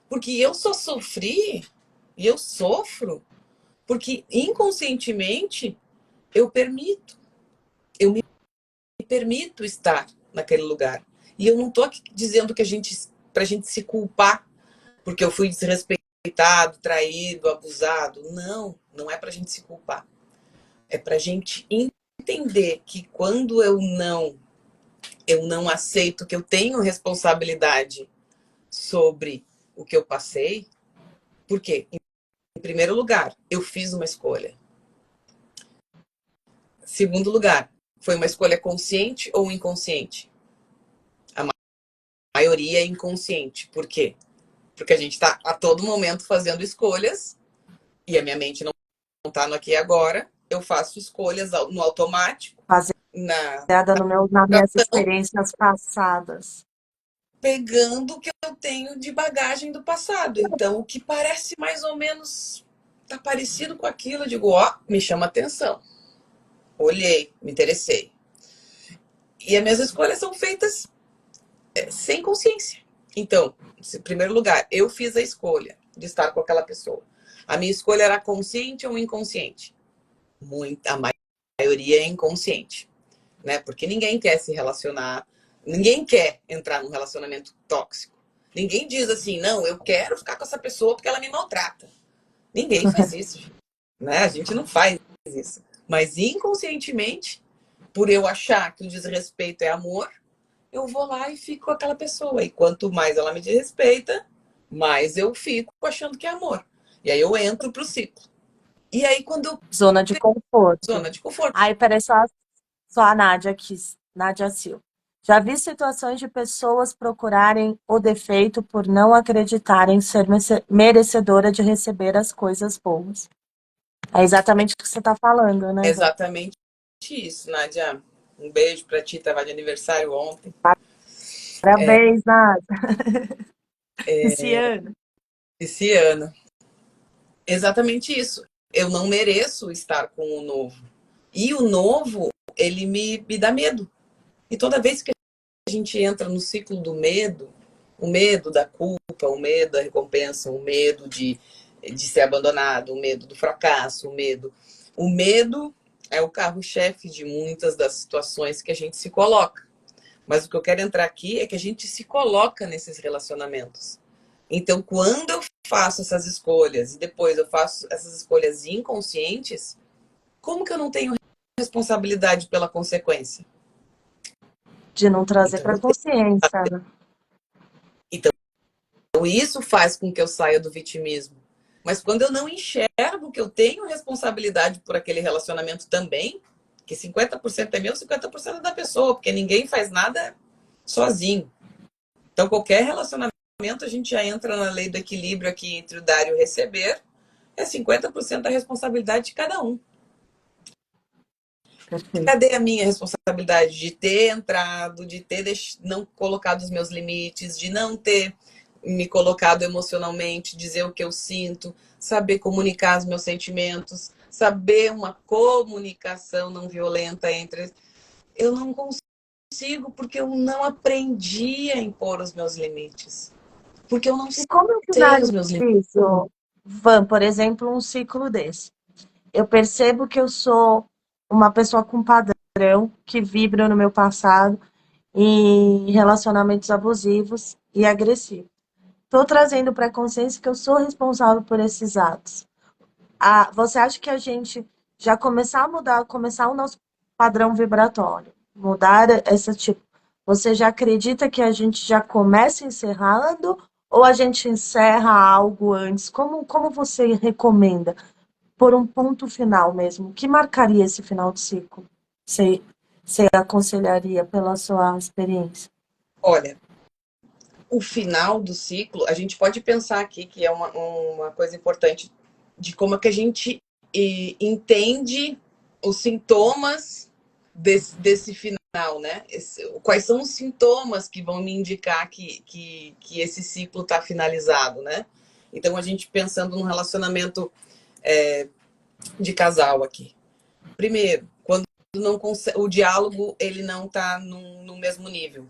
Porque eu só sofri e eu sofro porque inconscientemente eu permito. Eu me permito estar naquele lugar. E eu não estou aqui dizendo que pra gente se culpar porque eu fui desrespeitado, traído, abusado. Não, não é pra gente se culpar. É pra gente entender que quando eu não aceito que eu tenho responsabilidade sobre o que eu passei, porque em primeiro lugar, eu fiz uma escolha. Segundo lugar, foi uma escolha consciente ou inconsciente? A maioria é inconsciente. Por quê? Porque a gente está a todo momento fazendo escolhas e a minha mente não está no aqui e agora. Eu faço escolhas no automático, na Baseada no meu, nas minhas experiências passadas. pegando o que eu tenho de bagagem do passado. Então, o que parece mais ou menos tá parecido com aquilo, eu digo, ó, me chama atenção. Olhei, me interessei. E as minhas escolhas são feitas sem consciência. Então, em primeiro lugar, eu fiz a escolha de estar com aquela pessoa. A minha escolha era consciente ou inconsciente? A maioria é inconsciente, né? Porque ninguém quer se relacionar, ninguém quer entrar num relacionamento tóxico. Ninguém diz assim, não, eu quero ficar com essa pessoa porque ela me maltrata. Ninguém faz isso, né? A gente não faz isso. Mas inconscientemente, por eu achar que o desrespeito é amor, eu vou lá e fico com aquela pessoa. E quanto mais ela me desrespeita, mais eu fico achando que é amor. E aí eu entro pro ciclo. E aí quando eu... Zona de conforto. Zona de conforto. Aí, peraí, só a Nádia aqui, Nádia Silva. Já vi situações de pessoas procurarem o defeito por não acreditarem ser merecedora de receber as coisas boas. É exatamente o que você está falando, né, Van? Exatamente isso, Nádia. Um beijo pra ti, tava de aniversário ontem. Parabéns, Nádia. Esse ano. Esse ano. Exatamente isso. Eu não mereço estar com o novo. E o novo, ele me dá medo. E toda vez que a gente entra no ciclo do medo, o medo da culpa, o medo da recompensa, o medo de ser abandonado, o medo do fracasso, o medo. O medo é o carro-chefe de muitas das situações que a gente se coloca. Mas o que eu quero entrar aqui é que a gente se coloca nesses relacionamentos. Então, quando eu faço essas escolhas e depois eu faço essas escolhas inconscientes, como que eu não tenho responsabilidade pela consequência? De não trazer Então, para consciência, né? então, isso faz com que eu saia do vitimismo. Mas quando eu não enxergo que eu tenho responsabilidade por aquele relacionamento também, que 50% é meu, 50% é da pessoa, porque ninguém faz nada sozinho. Então, qualquer relacionamento, a gente já entra na lei do equilíbrio aqui entre o dar e o receber, é 50% da responsabilidade de cada um. Perfeito. Cadê a minha responsabilidade de ter entrado, de ter não colocado os meus limites, de não ter me colocado emocionalmente, dizer o que eu sinto, saber comunicar os meus sentimentos, saber uma comunicação não violenta entre... Eu não consigo porque eu não aprendi a impor os meus limites. Porque eu não E como eu sei os meus limites. finalizo, Van, por exemplo, um ciclo desse? Eu percebo que eu sou uma pessoa com padrão, que vibra no meu passado, em relacionamentos abusivos e agressivos. Estou trazendo para a consciência que eu sou responsável por esses atos. Você acha que a gente já começar a mudar, começar o nosso padrão vibratório, mudar esse tipo? Você já acredita que a gente já começa encerrando ou a gente encerra algo antes? Como você recomenda? Por um ponto final mesmo. O que marcaria esse final de ciclo? Você aconselharia pela sua experiência? Olha, o final do ciclo, a gente pode pensar aqui que é uma coisa importante de como é que a gente entende os sintomas desse final, né? Quais são os sintomas que vão me indicar que esse ciclo está finalizado, né? Então, a gente pensando num relacionamento de casal aqui. Primeiro, quando não consegue, o diálogo ele não está no mesmo nível.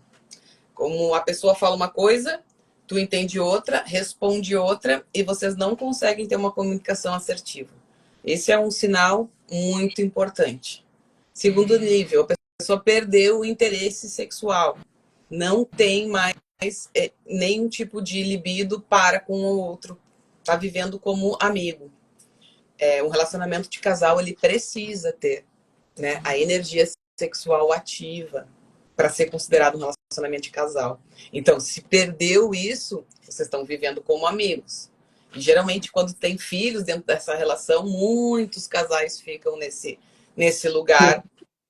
Como a pessoa fala uma coisa, tu entende outra, responde outra e vocês não conseguem ter uma comunicação assertiva. Esse é um sinal muito importante. Segundo nível, a pessoa perdeu o interesse sexual. Não tem mais nenhum tipo de libido para com o outro. Está vivendo como amigo. Um relacionamento de casal, ele precisa ter, né, a energia sexual ativa para ser considerado um relacionamento de casal. Então, se perdeu isso, vocês estão vivendo como amigos. E geralmente, quando tem filhos dentro dessa relação, muitos casais ficam nesse lugar,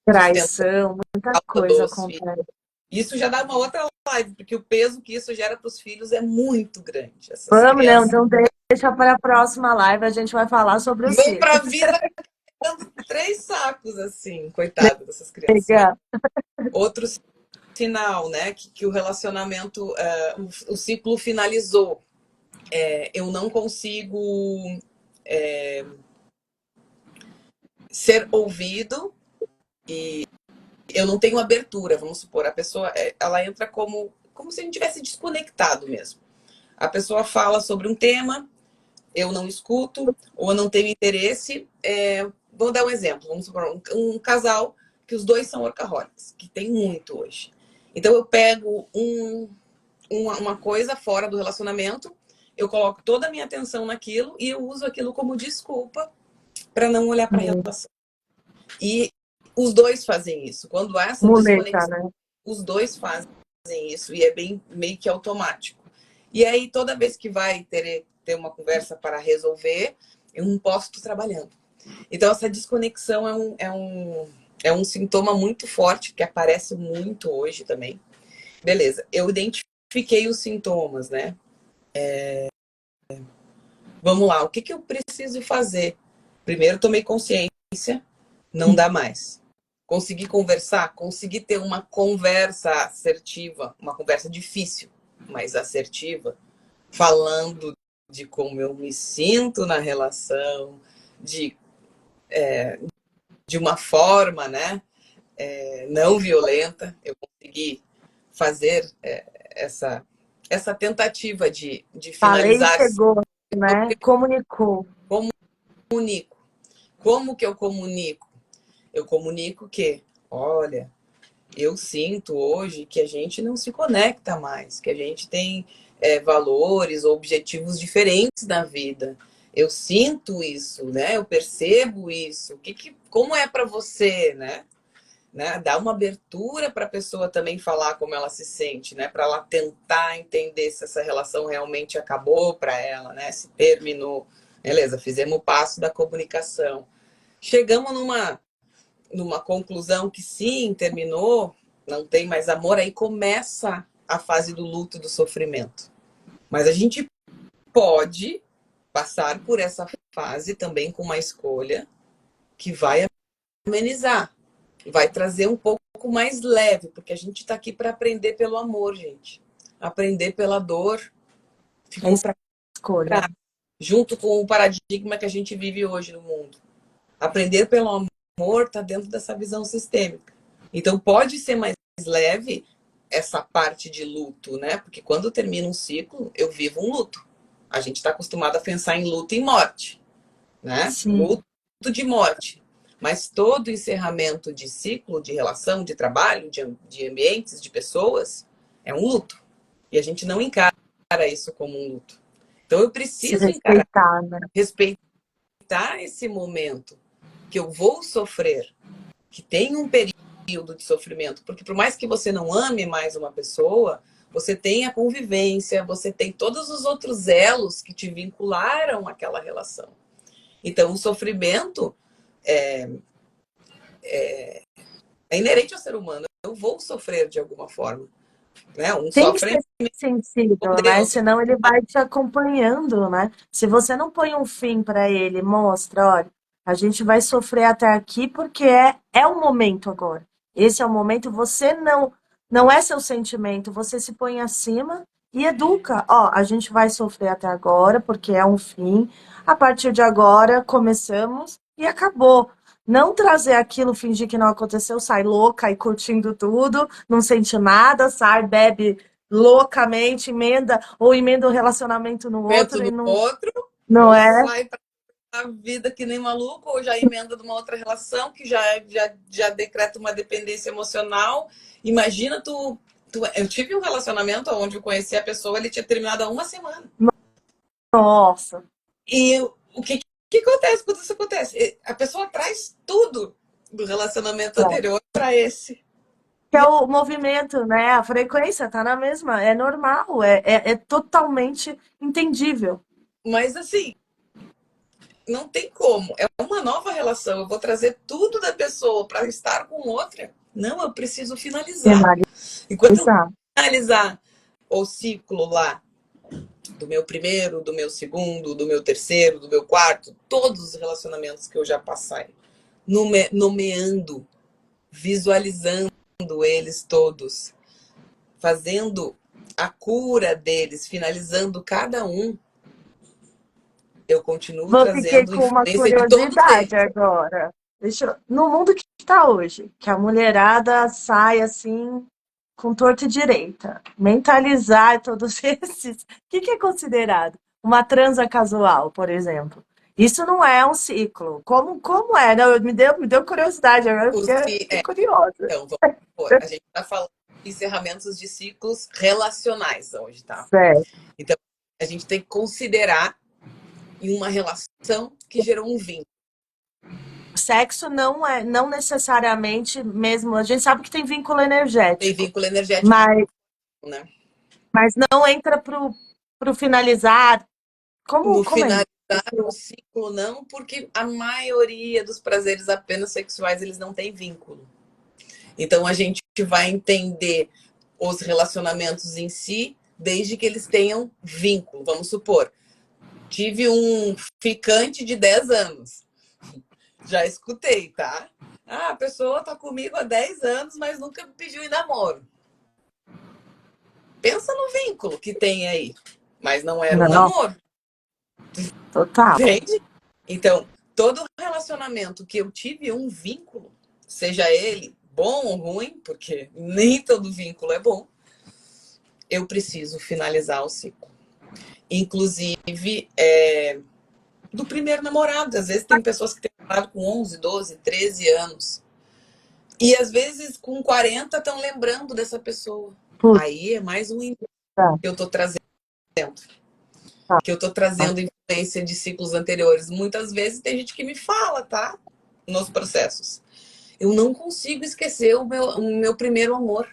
sustentando Traição, muita coisa os filhos. acontece. Isso já dá uma outra live, porque o peso que isso gera para os filhos é muito grande. Essas Vamos, não, crianças então deixa para a próxima live, a gente vai falar sobre o vão para ciclo. a vida dando 3 sacos, assim, coitado dessas crianças. Mas Legal. outro sinal, né, que o relacionamento, o ciclo finalizou. Eu não consigo ser ouvido e eu não tenho abertura, vamos supor. A pessoa, ela entra como se a gente tivesse desconectado mesmo. A pessoa fala sobre um tema, eu não escuto, ou eu não tenho interesse. Vou dar um exemplo. Vamos supor, um casal que os dois são workaholics, que tem muito hoje. Então, eu pego uma coisa fora do relacionamento, eu coloco toda a minha atenção naquilo e eu uso aquilo como desculpa para não olhar para a relação. E os dois fazem isso. Quando há essa Muleta, desconexão, né? os dois fazem isso e é bem meio que automático. E aí, toda vez que vai ter uma conversa para resolver, eu não posso estar trabalhando. Então, essa desconexão é um sintoma muito forte, que aparece muito hoje também. Beleza, eu identifiquei os sintomas, né? Vamos lá, o que, que eu preciso fazer? Primeiro, tomei consciência, não dá mais. Consegui conversar, consegui ter uma conversa assertiva, uma conversa difícil, mas assertiva, falando de como eu me sinto na relação, de, de uma forma, né, não violenta. Eu consegui fazer essa tentativa de Falei e finalizar. chegou, né? Comunicou. Comunico. Como que eu comunico? Eu comunico que, olha, eu sinto hoje que a gente não se conecta mais, que a gente tem valores, objetivos diferentes na vida. Eu sinto isso, né? Eu percebo isso. Como é para você, né? Dar uma abertura para a pessoa também falar como ela se sente, né? Para ela tentar entender se essa relação realmente acabou para ela, né? Se terminou. Beleza, fizemos o passo da comunicação. Chegamos numa conclusão que sim, terminou, não tem mais amor, aí começa a fase do luto e do sofrimento. Mas a gente pode passar por essa fase também com uma escolha que vai amenizar, vai trazer um pouco mais leve, porque a gente está aqui para aprender pelo amor, gente. Aprender pela dor ficou para Escolha. junto com o paradigma que a gente vive hoje no mundo. Aprender pelo amor está dentro dessa visão sistêmica. Então pode ser mais leve essa parte de luto, né? Porque quando termina um ciclo, eu vivo um luto. A gente está acostumado a pensar em luto e morte, né? Sim. Luto de morte. Mas todo encerramento de ciclo, de relação, de trabalho, de ambientes, de pessoas, é um luto. E a gente não encara isso como um luto. Então eu Se preciso encarar, respeitar, né? respeitar esse momento que eu vou sofrer, que tem um período de sofrimento, porque por mais que você não ame mais uma pessoa, você tem a convivência, você tem todos os outros elos que te vincularam àquela relação. Então, o sofrimento é inerente ao ser humano. Eu vou sofrer de alguma forma, né? Um Tem que sofre ser com sensível, né? Deus, Senão ele vai te acompanhando, né? Se você não põe um fim para ele, mostra, olha, a gente vai sofrer até aqui porque é o momento agora. Esse é o momento, você não é seu sentimento, você se põe acima e educa. Ó, a gente vai sofrer até agora porque é um fim. A partir de agora começamos e acabou. Não trazer aquilo, fingir que não aconteceu, sai louca e curtindo tudo, não sente nada, sai, bebe loucamente, emenda um relacionamento no momento outro e no não, outro, não ou é. sai para a vida que nem maluco, ou já emenda de uma outra relação que já decreta uma dependência emocional. Imagina eu tive um relacionamento onde eu conheci a pessoa, ele tinha terminado há uma semana. Nossa. E o que acontece quando isso acontece? A pessoa traz tudo do relacionamento anterior para esse. Que é o movimento, né? A frequência tá na mesma, é normal, é totalmente entendível. Mas assim, não tem como. É uma nova relação. Eu vou trazer tudo da pessoa para estar com outra. Não, eu preciso finalizar. Enquanto eu Finalizar. finalizar o ciclo lá do meu primeiro, do meu segundo, do meu terceiro, do meu quarto, todos os relacionamentos que eu já passei, nomeando, visualizando eles todos, fazendo a cura deles, finalizando cada um, eu continuo Fiquei trazendo com uma influência de todos curiosidade eles. agora. No mundo que está hoje, que a mulherada sai assim com torta e direita, mentalizar todos esses, o que é considerado? Uma transa casual, por exemplo. Isso não é um ciclo. Como é? Não, me deu curiosidade, agora eu fiquei curiosa. Então, vamos supor, a gente está falando de encerramentos de ciclos relacionais hoje, tá? Certo. Então, a gente tem que considerar em uma relação que gerou um vínculo. Sexo não necessariamente mesmo. A gente sabe que tem vínculo Tem energético, vínculo energético, mas né? Mas não entra pro finalizar. No Como é finalizar o isso? ciclo, não, porque a maioria dos prazeres apenas sexuais, eles não têm vínculo. Então, a gente vai entender os relacionamentos em si, desde que eles tenham vínculo. Vamos supor, tive um ficante de 10 anos. Já escutei, tá? Ah, a pessoa tá comigo há 10 anos, mas nunca me pediu em namoro. Pensa no vínculo que tem aí. Mas não era um Não, namoro, total. entende? Então, todo relacionamento que eu tive um vínculo, seja ele bom ou ruim, porque nem todo vínculo é bom, eu preciso finalizar o ciclo. Inclusive, do primeiro namorado. Às vezes tem pessoas que têm namorado com 11, 12, 13 anos. E às vezes com 40 estão lembrando dessa pessoa. Puta, Aí é mais um que eu tô trazendo. Que eu tô trazendo influência de ciclos anteriores. Muitas vezes tem gente que me fala, tá? Nos processos. Eu não consigo esquecer o meu primeiro amor.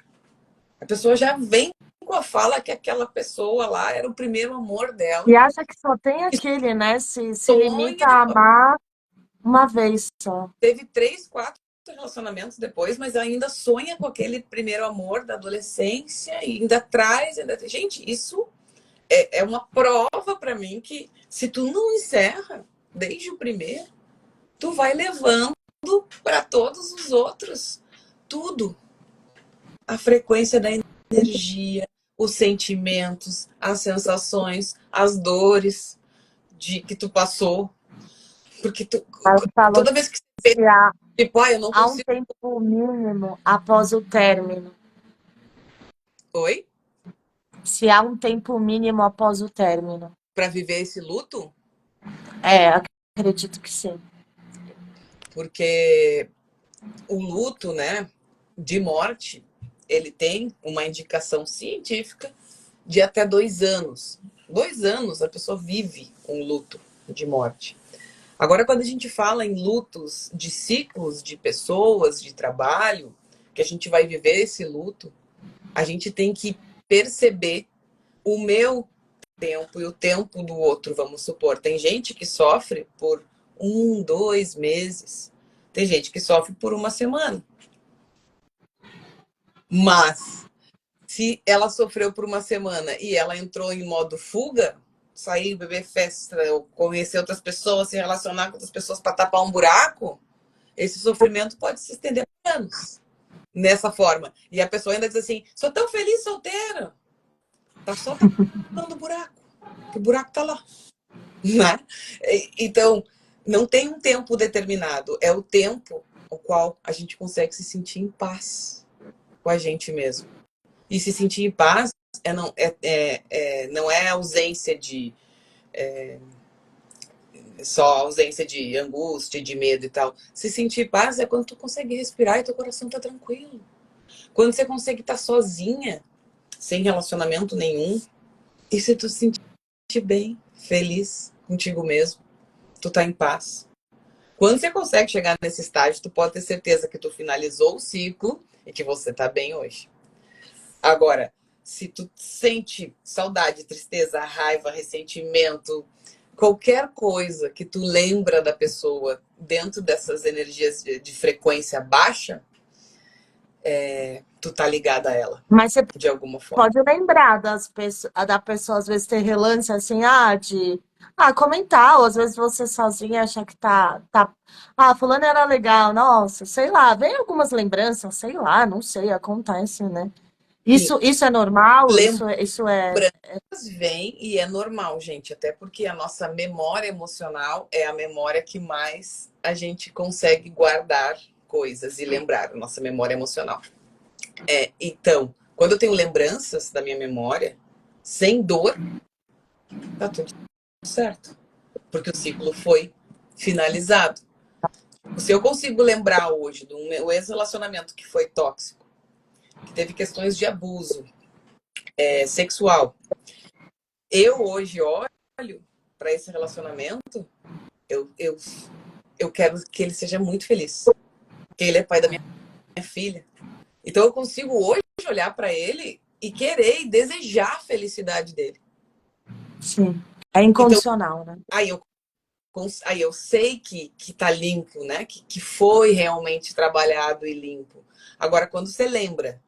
A pessoa já vem com a fala que aquela pessoa lá era o primeiro amor e dela. acha que só tem E aquele, né? Se limita sonha, a amar uma vez só. teve 3, 4 relacionamentos depois, mas ainda sonha com aquele primeiro amor da adolescência e ainda traz. Gente, isso é uma prova para mim que se tu não encerra desde o primeiro, tu vai levando para todos os outros tudo. A frequência da energia, os sentimentos, as sensações, as dores de que tu passou. Porque Ela falou toda vez que você que há, tipo, eu não há um consigo. tempo mínimo após o término. Oi? Se há um tempo mínimo após o término. Para viver esse luto, É, acredito que sim. porque o luto, né, de morte, ele tem uma indicação científica de até 2 anos. 2 anos a pessoa vive um luto de morte. Agora, quando a gente fala em lutos de ciclos de pessoas, de trabalho, que a gente vai viver esse luto, a gente tem que perceber o meu tempo e o tempo do outro, vamos supor. Tem gente que sofre por 1, 2 meses. Tem gente que sofre por uma semana. Mas, se ela sofreu por uma semana e ela entrou em modo fuga, sair, beber festa, conhecer outras pessoas, se relacionar com outras pessoas para tapar um buraco, esse sofrimento pode se estender por anos. Nessa forma. E a pessoa ainda diz assim: sou tão feliz solteira. Tá só tapando buraco. Que o buraco tá lá. Né? Então, não tem um tempo determinado. É o tempo ao qual a gente consegue se sentir em paz com a gente mesmo. E se sentir em paz não é ausência de só ausência de angústia, de medo e tal. Se sentir paz é quando tu consegue respirar e teu coração tá tranquilo. Quando você consegue estar sozinha, sem relacionamento nenhum, e se tu se sentir bem, feliz contigo mesmo, tu tá em paz. Quando você consegue chegar nesse estágio, tu pode ter certeza que tu finalizou o ciclo e que você tá bem hoje. Agora, se tu sente saudade, tristeza, raiva, ressentimento, qualquer coisa que tu lembra da pessoa dentro dessas energias de frequência baixa, tu tá ligada a ela, Mas você de alguma forma. pode lembrar da pessoa, às vezes, ter relance assim, de comentar, ou às vezes você sozinha acha que fulano era legal, nossa, sei lá, vem algumas lembranças, sei lá, não sei, acontece, né? Sim, Isso é normal? lembranças Isso é. vêm e é normal, gente, até porque a nossa memória emocional é a memória que mais a gente consegue guardar coisas e lembrar, a nossa memória emocional. Então, quando eu tenho lembranças da minha memória, sem dor, tá tudo certo. Porque o ciclo foi finalizado. Se eu consigo lembrar hoje do meu ex-relacionamento que foi tóxico, que teve questões de abuso sexual, eu hoje olho para esse relacionamento, eu quero que ele seja muito feliz. Porque ele é pai da minha filha. Então eu consigo hoje olhar para ele e querer e desejar a felicidade dele. Sim. É Então, incondicional, né? aí eu, aí eu sei que tá limpo, né? Que foi realmente trabalhado e limpo. Agora, quando você lembra,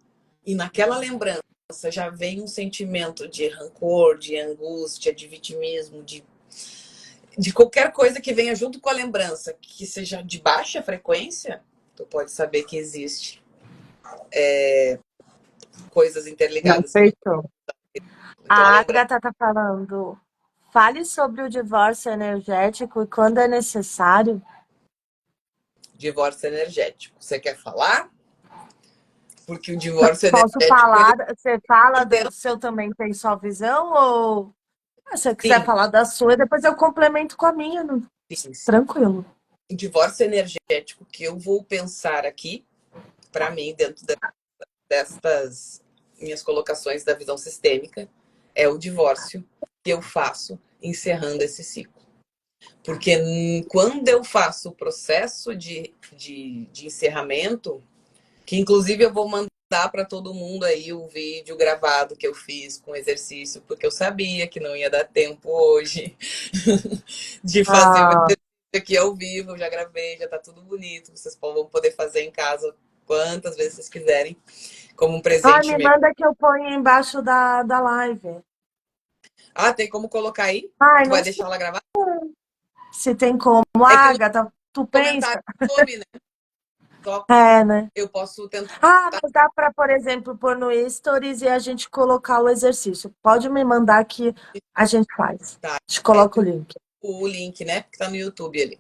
e naquela lembrança já vem um sentimento de rancor, de angústia, de vitimismo, de qualquer coisa que venha junto com a lembrança, que seja de baixa frequência, tu pode saber que existe coisas interligadas com Perfeito. aquela A lembrança. Agatha tá falando, fale sobre o divórcio energético e quando é necessário. Divórcio energético. Você quer falar? Porque o divórcio Posso energético, ele falar? Você fala do dentro, seu também tem sua visão ou se você quiser sim, falar da sua, depois eu complemento com a minha, sim, sim. tranquilo. O divórcio energético que eu vou pensar aqui, para mim, dentro destas minhas colocações da visão sistêmica, é o divórcio que eu faço encerrando esse ciclo. Porque quando eu faço o processo de encerramento, que inclusive eu vou mandar para todo mundo aí o vídeo gravado que eu fiz com exercício, porque eu sabia que não ia dar tempo hoje de fazer o Ah, exercício aqui ao vivo. Eu já gravei, já tá tudo bonito. Vocês vão poder fazer em casa quantas vezes vocês quiserem, como um ai, presente me meu. manda que eu ponho embaixo da live. Ah, tem como colocar aí? Ai, Tu não vai sei deixar ela gravar? se tem como. É que no Agatha, tu pensa? comentário some, né? Só É, né? eu posso tentar. Ah, mas dá para, por exemplo, pôr no Stories e a gente colocar o exercício. Pode me mandar que a gente faz. Tá. A gente Aí coloca o tu link. o link, né? Que tá no YouTube ali.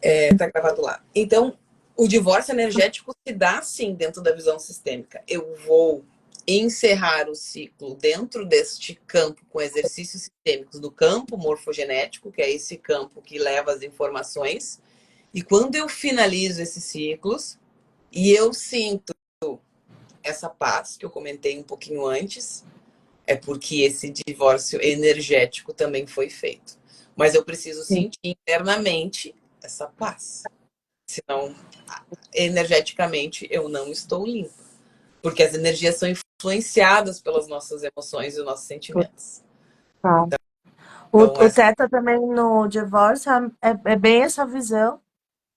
É, tá gravado lá. Então, o divórcio energético se dá sim dentro da visão sistêmica. Eu vou encerrar o ciclo dentro deste campo com exercícios sistêmicos do campo morfogenético, que é esse campo que leva as informações. E quando eu finalizo esses ciclos e eu sinto essa paz que eu comentei um pouquinho antes, é porque esse divórcio energético também foi feito. Mas eu preciso Sim. sentir internamente essa paz. Senão, energeticamente, eu não estou limpa. Porque as energias são influenciadas pelas nossas emoções e os nossos sentimentos. Tá. Então, O essa Teta também no divórcio é bem essa visão.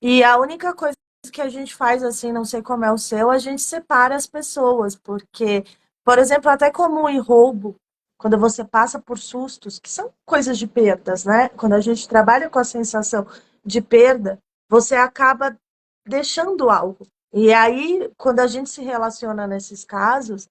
E a única coisa que a gente faz assim, não sei como é o seu, a gente separa as pessoas, porque, por exemplo, até como em roubo, quando você passa por sustos, que são coisas de perdas, né? Quando a gente trabalha com a sensação de perda, você acaba deixando algo. E aí, quando a gente se relaciona nesses casos,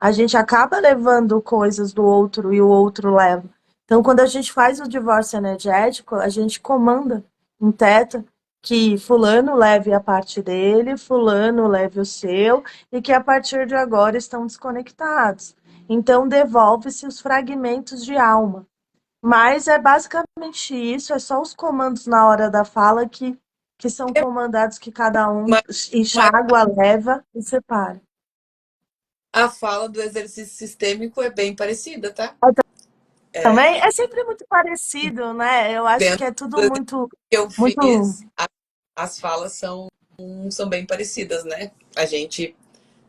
a gente acaba levando coisas do outro e o outro leva. Então, quando a gente faz o divórcio energético, a gente comanda um teto que fulano leve a parte dele, fulano leve o seu, e que a partir de agora estão desconectados. Então, devolve-se os fragmentos de alma. Mas é basicamente isso, é só os comandos na hora da fala que são comandados que cada um mas, mas enxágua, leva e separa. a fala do exercício sistêmico é bem parecida, tá? Também é sempre muito parecido, né? Eu acho que Dentro é tudo do muito, que eu muito. fiz, as falas são bem parecidas, né? A gente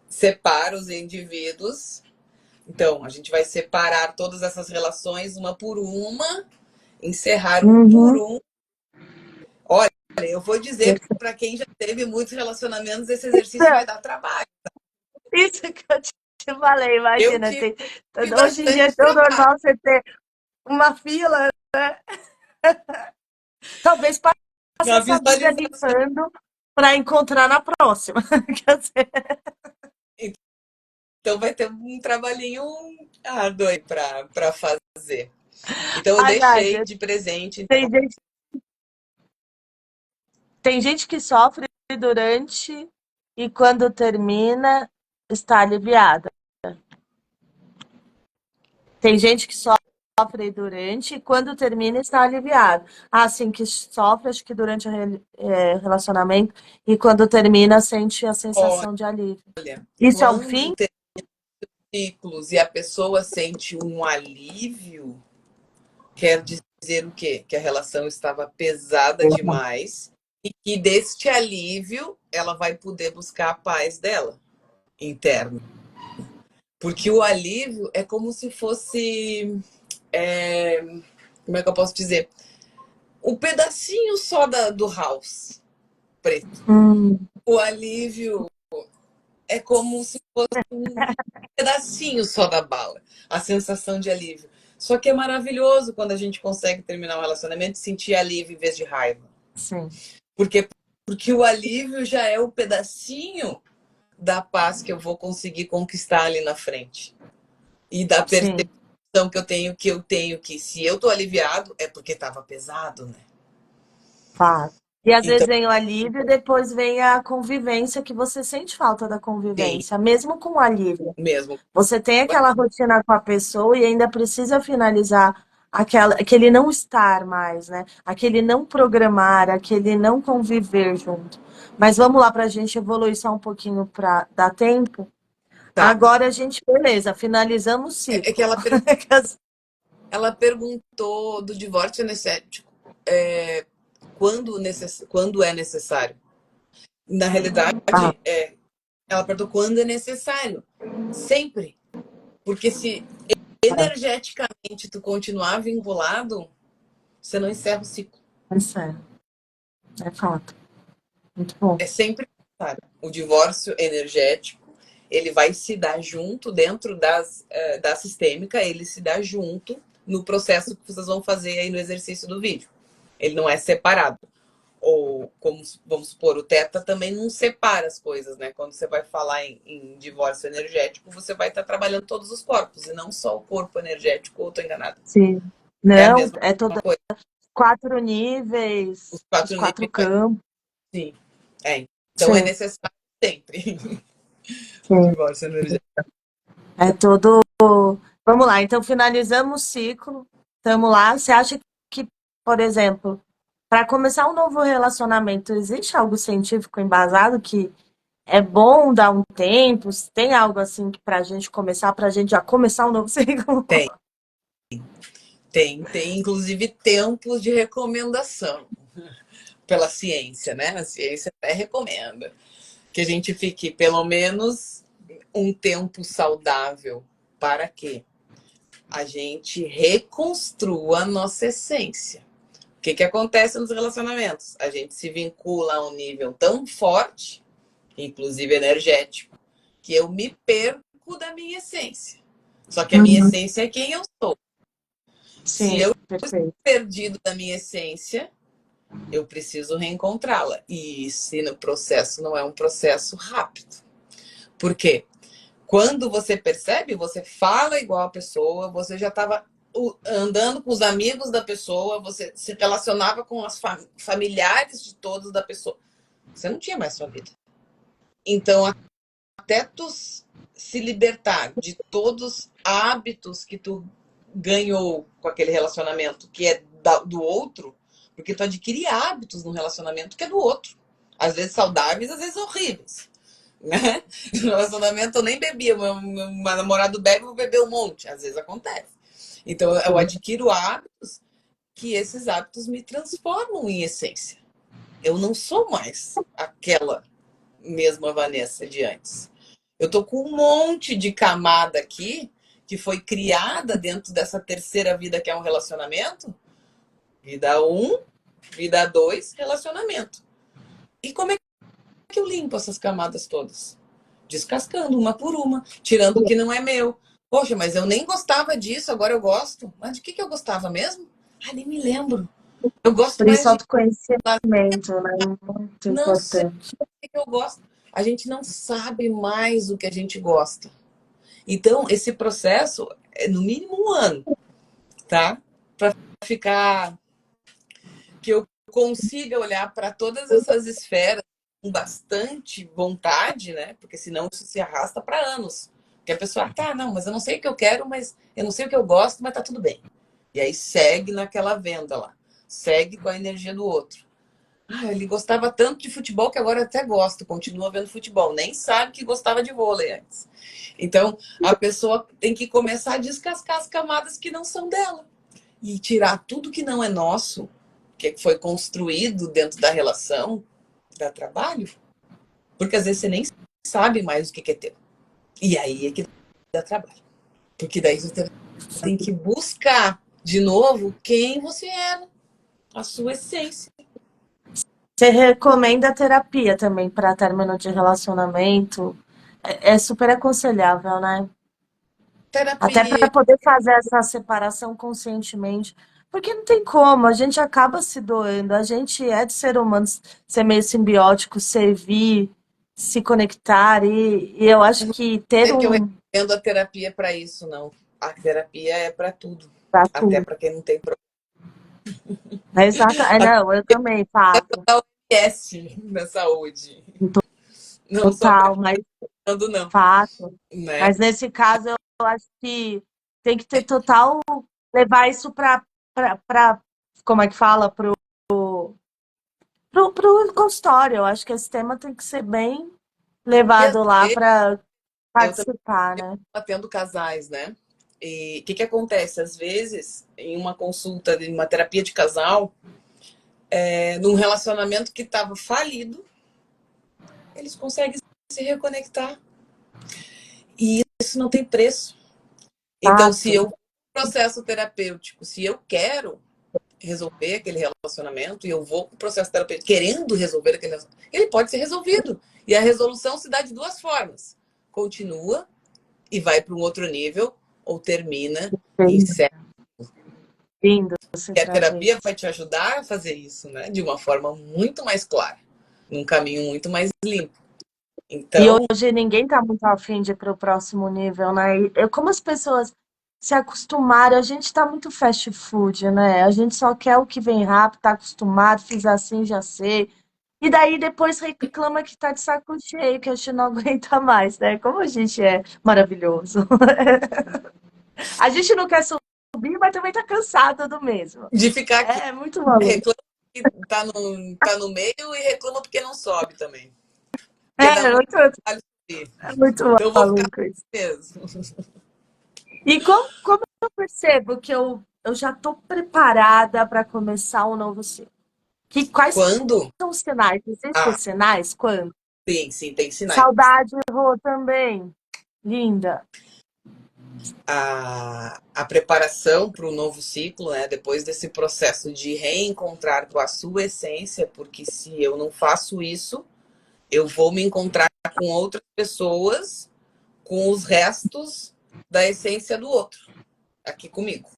separa os indivíduos. Então, a gente vai separar todas essas relações uma por uma, encerrar um por Uhum. um. Olha, eu vou dizer para quem já teve muitos relacionamentos, esse exercício vai dar trabalho. Isso que eu te falei, Eu imagina, tive hoje em dia é bastante tão trabalho. normal você ter uma fila, talvez passe Na essa vida visualização. limpando para encontrar na próxima. Quer dizer, Então vai ter um trabalhinho árduo aí para fazer. Então eu ai, deixei Nádia, de presente. tem gente, tem gente que sofre durante e quando termina está aliviada. Tem gente que sofre durante e quando termina está aliviado. Ah, sim, que sofre, acho que durante o relacionamento e quando termina sente a sensação de alívio. Olha, Isso é um quando fim? tem ciclos e a pessoa sente um alívio, quer dizer o quê? Que a relação estava pesada demais e que deste alívio ela vai poder buscar a paz dela interna. Porque o alívio é como se fosse. é, Como é que eu posso dizer? Um pedacinho só do house preto. Hum, O alívio é como se fosse um pedacinho só da bala. A sensação de alívio. Só que é maravilhoso quando a gente consegue terminar um relacionamento e sentir alívio em vez de raiva. sim, Porque, porque o alívio já é o pedacinho da paz que eu vou conseguir conquistar ali na frente. E da sim. percepção que se eu tô aliviado é porque estava pesado, né? Claro. E às vezes Então, vem o alívio e depois vem a convivência que você sente falta da sim, convivência, mesmo com o alívio. mesmo. Você tem aquela rotina com a pessoa e ainda precisa finalizar aquele não estar mais, né? Aquele não programar, aquele não conviver junto. Mas vamos lá para a gente evoluir só um pouquinho para dar tempo. Tá. Agora a gente, beleza, finalizamos o É que ciclo. ela perguntou do divórcio energético. Quando é necessário? Na Ah, realidade, ela perguntou quando é necessário. Sempre. Porque se energeticamente tu continuar vinculado, você não encerra o ciclo. é sério, é fato. Muito bom. É sempre necessário. O divórcio energético, ele vai se dar junto dentro da sistêmica, ele se dá junto no processo que vocês vão fazer aí no exercício do vídeo. Ele não é separado. Ou, como vamos supor, o Teta também não separa as coisas, né? Quando você vai falar em divórcio energético, você vai estar trabalhando todos os corpos, e não só o corpo energético, ou estou enganada. Sim. É a Não, mesma é toda coisa. 4 Os níveis, os quatro 4 níveis, campos. sim. É. Então é Sim, necessário sempre o sim. divórcio energético. É todo. Vamos lá, então finalizamos o ciclo. Estamos lá. Você acha que, por exemplo, para começar um novo relacionamento, existe algo científico embasado que é bom dar um tempo? Tem algo assim que para a gente começar, para a gente já começar um novo ciclo? Tem, tem inclusive tempos de recomendação pela ciência, né? A ciência até recomenda que a gente fique pelo menos um tempo saudável para que a gente reconstrua a nossa essência. O que acontece nos relacionamentos? A gente se vincula a um nível tão forte, inclusive energético, que eu me perco da minha essência. Só que a minha Uhum. essência é quem eu sou. Se Sim, eu perfeito. perdido da minha essência, eu preciso reencontrá-la. E se no processo não é um processo rápido. Por quê? Quando você percebe, você fala igual a pessoa, você já estava andando com os amigos da pessoa, você se relacionava com as familiares de todos da pessoa. Você não tinha mais sua vida. Então, até tu se libertar de todos os hábitos que tu ganhou com aquele relacionamento, que é do outro, porque tu adquire hábitos no relacionamento que é do outro. Às vezes saudáveis, às vezes horríveis. Né? No relacionamento eu nem bebia, meu namorado bebe, eu vou beber um monte. Às vezes acontece. Então eu Sim. adquiro hábitos que esses hábitos me transformam em essência. Eu não sou mais aquela mesma Vanessa de antes. Eu tô com um monte de camada aqui que foi criada dentro dessa terceira vida que é um relacionamento. Vida um, vida 2, relacionamento. E como é que eu limpo essas camadas todas? Descascando uma por uma, tirando o que não é meu. Poxa, mas eu nem gostava disso, agora eu gosto. Mas de que eu gostava mesmo? Ah, nem me lembro. Eu gosto Por isso, mais de. autoconhecimento, né? Muito Não sei importante. o que eu gosto. A gente não sabe mais o que a gente gosta. Então, esse processo é no mínimo um ano, tá? Para ficar. Que eu consiga olhar para todas essas esferas com bastante vontade, né? Porque senão isso se arrasta para anos. Porque a pessoa, tá, não, mas eu não sei o que eu quero, mas eu não sei o que eu gosto, mas tá tudo bem. E aí segue naquela venda lá. Segue com a energia do outro. Ah, ele gostava tanto de futebol que agora até gosto, continua vendo futebol. Nem sabe que gostava de vôlei antes. Então, a pessoa tem que começar a descascar as camadas que não são dela. E tirar tudo que não é nosso, que foi construído dentro da relação, dá trabalho. Porque às vezes você nem sabe mais o que é teu. E aí é que dá trabalho. Porque daí você tem que buscar de novo quem você era, a sua essência. Você recomenda terapia também para término de relacionamento? É super aconselhável, né? Até Terapia, para poder fazer essa separação conscientemente. Porque não tem como, a gente acaba se doando, a gente é de ser humano ser meio simbiótico, servir, se conectar, e eu acho que ter é que eu um recomendo a terapia para isso, não. A terapia é para tudo, pra até tudo. para quem não tem problema. É exato. É, não, eu também, fato. Da OMS na saúde, não só Total, mas pensando, não, fato. né? Mas nesse caso, eu acho que tem que ter total, levar isso para, como é que fala, pro consultório. Eu acho que esse tema tem que ser bem E às levado lá vezes para eu também participar, né? atendo casais, né? E o que acontece? Às vezes, em uma consulta, em uma terapia de casal, num relacionamento que estava falido, eles conseguem se reconectar. E isso não tem preço. Então, se Fato. eu processo terapêutico, se eu quero resolver aquele relacionamento e eu vou para o processo terapêutico querendo resolver aquele relacionamento, ele pode ser resolvido. E a resolução se dá de duas formas. Continua e vai para um outro nível, ou termina e Lindo, encerra. lindo você E a trazer terapia isso. vai te ajudar a fazer isso, né? De uma forma muito mais clara, num caminho muito mais limpo. E Então, hoje ninguém está muito afim de ir para o próximo nível, né? E como as pessoas se acostumaram, a gente está muito fast food, né? A gente só quer o que vem rápido, tá acostumado, fiz assim, já sei. E daí depois reclama que tá de saco cheio, que a gente não aguenta mais, né? Como a gente é maravilhoso. A gente não quer subir, mas também tá cansado do mesmo. de ficar aqui, É muito maluco. reclama que tá no meio e reclama porque não sobe também. Porque dá É muito muito, trabalho subir. é muito Então eu vou ficar maluco isso. mesmo. E como eu percebo que eu já estou preparada para começar um novo ciclo? Quais Quando? são os sinais? Existem Ah, sinais? Quando? sim, sim, tem sinais. Saudade, Rô, também. Linda. A preparação para o novo ciclo, né? Depois desse processo de reencontrar com a sua essência, porque se eu não faço isso, eu vou me encontrar com outras pessoas, com os restos da essência do outro, aqui comigo.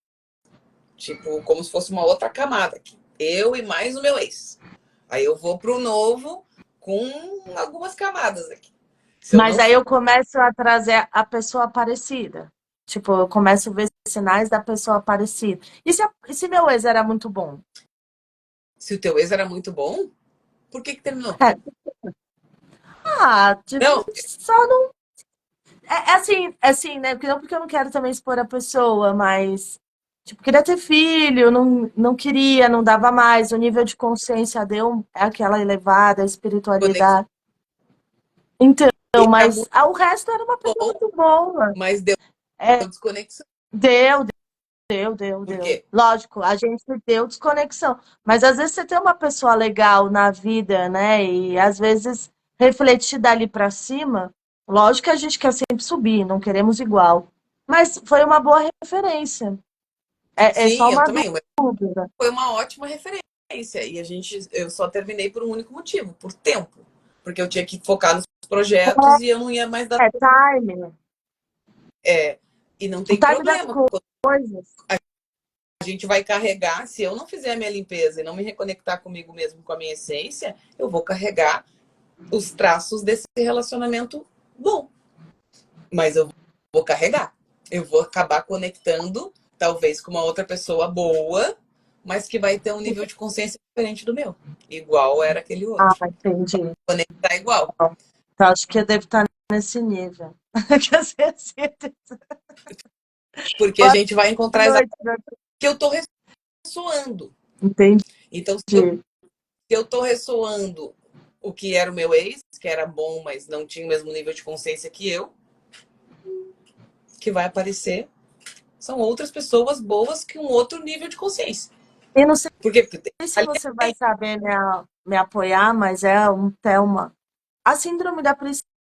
Tipo, como se fosse uma outra camada aqui. Eu e mais o meu ex. Aí eu vou pro novo com algumas camadas aqui. Se eu Mas não aí eu começo a trazer a pessoa parecida. Tipo, eu começo a ver sinais da pessoa parecida. E se meu ex era muito bom? Se o teu ex era muito bom, por que terminou? É. Ah, tipo, Não, só não. É assim, né? Porque eu não quero também expor a pessoa, mas. Tipo, queria ter filho, não queria, não dava mais. O nível de consciência deu aquela elevada, a conexão. espiritualidade. Então, Ele era mas muito o resto era uma pessoa bom, muito boa. mas deu É, desconexão. deu, deu, Por deu. quê? Lógico, a gente deu desconexão. Mas às vezes você tem uma pessoa legal na vida, né? E às vezes refletir dali pra cima. Lógico que a gente quer sempre subir, não queremos igual. Mas foi uma boa referência. É Sim, só eu uma também. dúvida. Foi uma ótima referência. E eu só terminei por um único motivo, por tempo. Porque eu tinha que focar nos projetos e eu não ia mais dar. É time. É, e não O tem time das problema. coisas. A gente vai carregar, se eu não fizer a minha limpeza e não me reconectar comigo mesmo, com a minha essência, eu vou carregar os traços desse relacionamento bom. Mas eu vou carregar. Eu vou acabar conectando, talvez, com uma outra pessoa boa, mas que vai ter um nível de consciência diferente do meu. Igual era aquele Ah, outro. entendi. Conectar igual. Então, acho que eu devo estar nesse nível. Quer dizer, assim, Porque a boa gente vai encontrar exatamente noite, né? o que eu estou ressoando. Entendi. Então, se eu estou ressoando o que era o meu ex, que era bom, mas não tinha o mesmo nível de consciência que eu, que vai aparecer são outras pessoas boas que um outro nível de consciência. E não sei Por quê? Porque tem se você vai saber me apoiar, mas é um tema. A síndrome da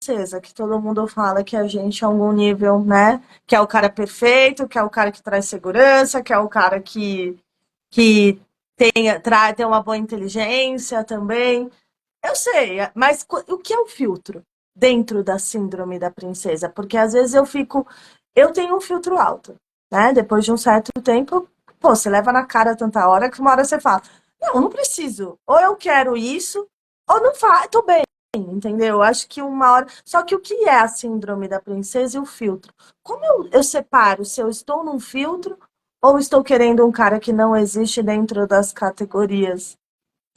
princesa, que todo mundo fala que a gente, a algum nível, né? Que é o cara perfeito, que é o cara que traz segurança, que é o cara que tem uma boa inteligência também. Eu sei, mas o que é o filtro dentro da síndrome da princesa? Porque às vezes eu tenho um filtro alto, né? Depois de um certo tempo, pô, você leva na cara tanta hora que uma hora você fala, não preciso. Ou eu quero isso, ou não faz, tô bem, entendeu? Acho que uma hora. Só que o que é a síndrome da princesa e o filtro? Como eu separo se eu estou num filtro ou estou querendo um cara que não existe dentro das categorias?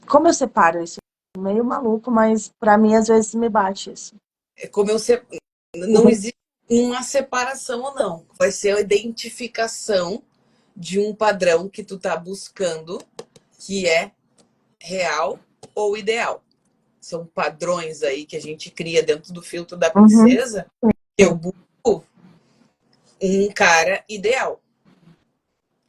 Como eu separo isso? Meio maluco, mas pra mim às vezes me bate isso. É como eu se... Não existe uma separação ou não. Vai ser a identificação de um padrão que tu tá buscando, que é real ou ideal. São padrões aí que a gente cria dentro do filtro da Uhum. princesa. Eu busco um cara ideal.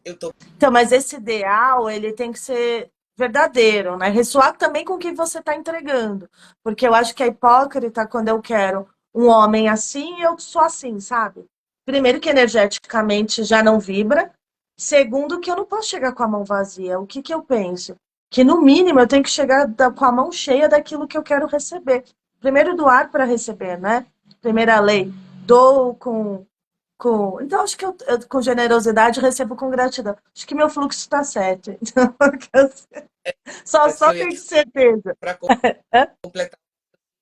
Eu tô Então, mas esse ideal, ele tem que ser verdadeiro, né? Ressoar também com o que você está entregando. Porque eu acho que é hipócrita quando eu quero um homem assim e eu sou assim, sabe? Primeiro que energeticamente já não vibra. Segundo que eu não posso chegar com a mão vazia. O que que eu penso? Que no mínimo eu tenho que chegar com a mão cheia daquilo que eu quero receber. Primeiro doar para receber, né? Primeira lei. Dou então, acho que com generosidade recebo com gratidão. Acho que meu fluxo está certo. Então, só isso eu ia tenho certeza. para completar.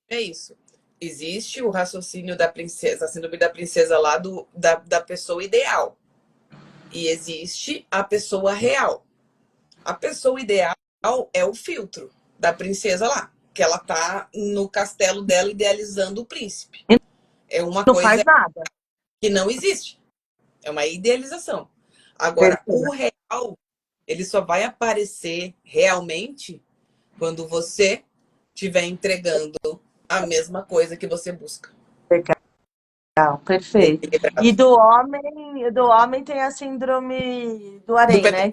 É isso. Existe o raciocínio da princesa, a síndrome da princesa lá da pessoa ideal. E existe a pessoa real. A pessoa ideal é o filtro da princesa lá, que ela tá no castelo dela idealizando o príncipe. E É uma não coisa faz nada. que não existe. É uma idealização. Agora, o Perfeito. real, ele só vai aparecer realmente quando você estiver entregando a mesma coisa que você busca. Legal, perfeito. E Equilibrado. do homem tem a síndrome do Do harém, PT. né?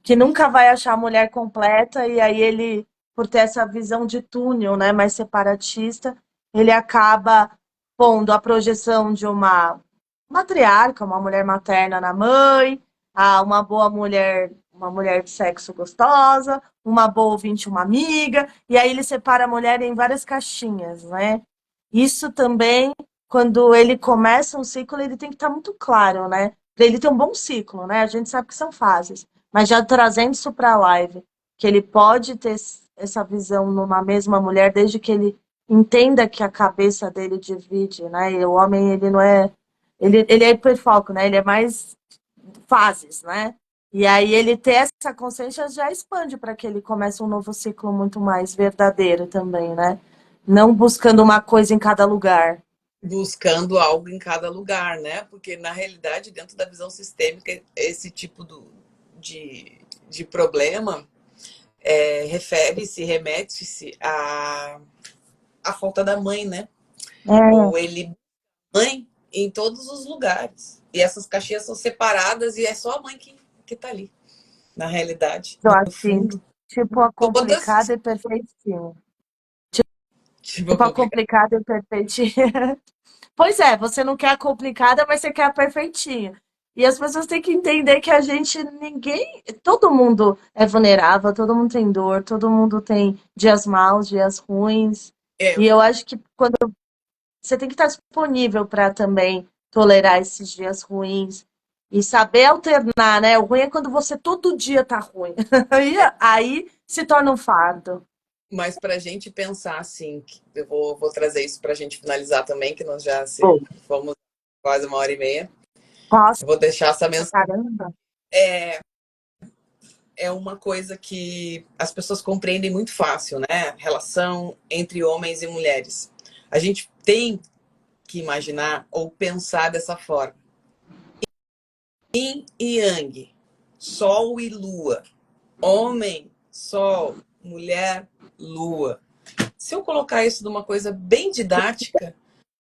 Que nunca vai achar a mulher completa, e aí ele, por ter essa visão de túnel, né, mais separatista, ele acaba pondo a projeção de uma matriarca, uma mulher materna na mãe, uma boa mulher, uma mulher de sexo gostosa, uma boa ouvinte, uma amiga, e aí ele separa a mulher em várias caixinhas, né? Isso também, quando ele começa um ciclo, ele tem que estar muito claro, né? Para ele ter um bom ciclo, né? A gente sabe que são fases, mas já trazendo isso para a live, que ele pode ter essa visão numa mesma mulher, desde que ele entenda que a cabeça dele divide, né? E o homem, ele não é. Ele é hiperfoco, né? Ele é mais fases, né? E aí ele ter essa consciência já expande para que ele comece um novo ciclo muito mais verdadeiro também, né? Não buscando uma coisa em cada lugar. Buscando algo em cada lugar, né? Porque, na realidade, dentro da visão sistêmica, esse tipo de problema refere-se, remete-se à falta da mãe, né? É, Ou ele mãe em todos os lugares. E essas caixinhas são separadas e é só a mãe que tá ali. Na realidade, só no assim, fundo, tipo a todas complicada e perfeitinho. tipo Tipo a complicado. complicada e perfeitinha. Pois é, você não quer a complicada, mas você quer a perfeitinha. E as pessoas têm que entender que a gente, ninguém, todo mundo é vulnerável, todo mundo tem dor, todo mundo tem dias maus, dias ruins. É, E eu acho que quando você tem que estar disponível para também tolerar esses dias ruins e saber alternar, né? O ruim é quando você todo dia tá ruim. Aí se torna um fardo. mas para a gente pensar assim, eu vou trazer isso para a gente finalizar também, que nós já Pô, fomos quase 1 hora e meia. nossa, Eu vou deixar essa mensagem. caramba. É uma coisa que as pessoas compreendem muito fácil, né? Relação entre homens e mulheres. A gente tem que imaginar ou pensar dessa forma. Yin e Yang, Sol e Lua, homem, Sol, mulher, Lua. Se eu colocar isso numa coisa bem didática,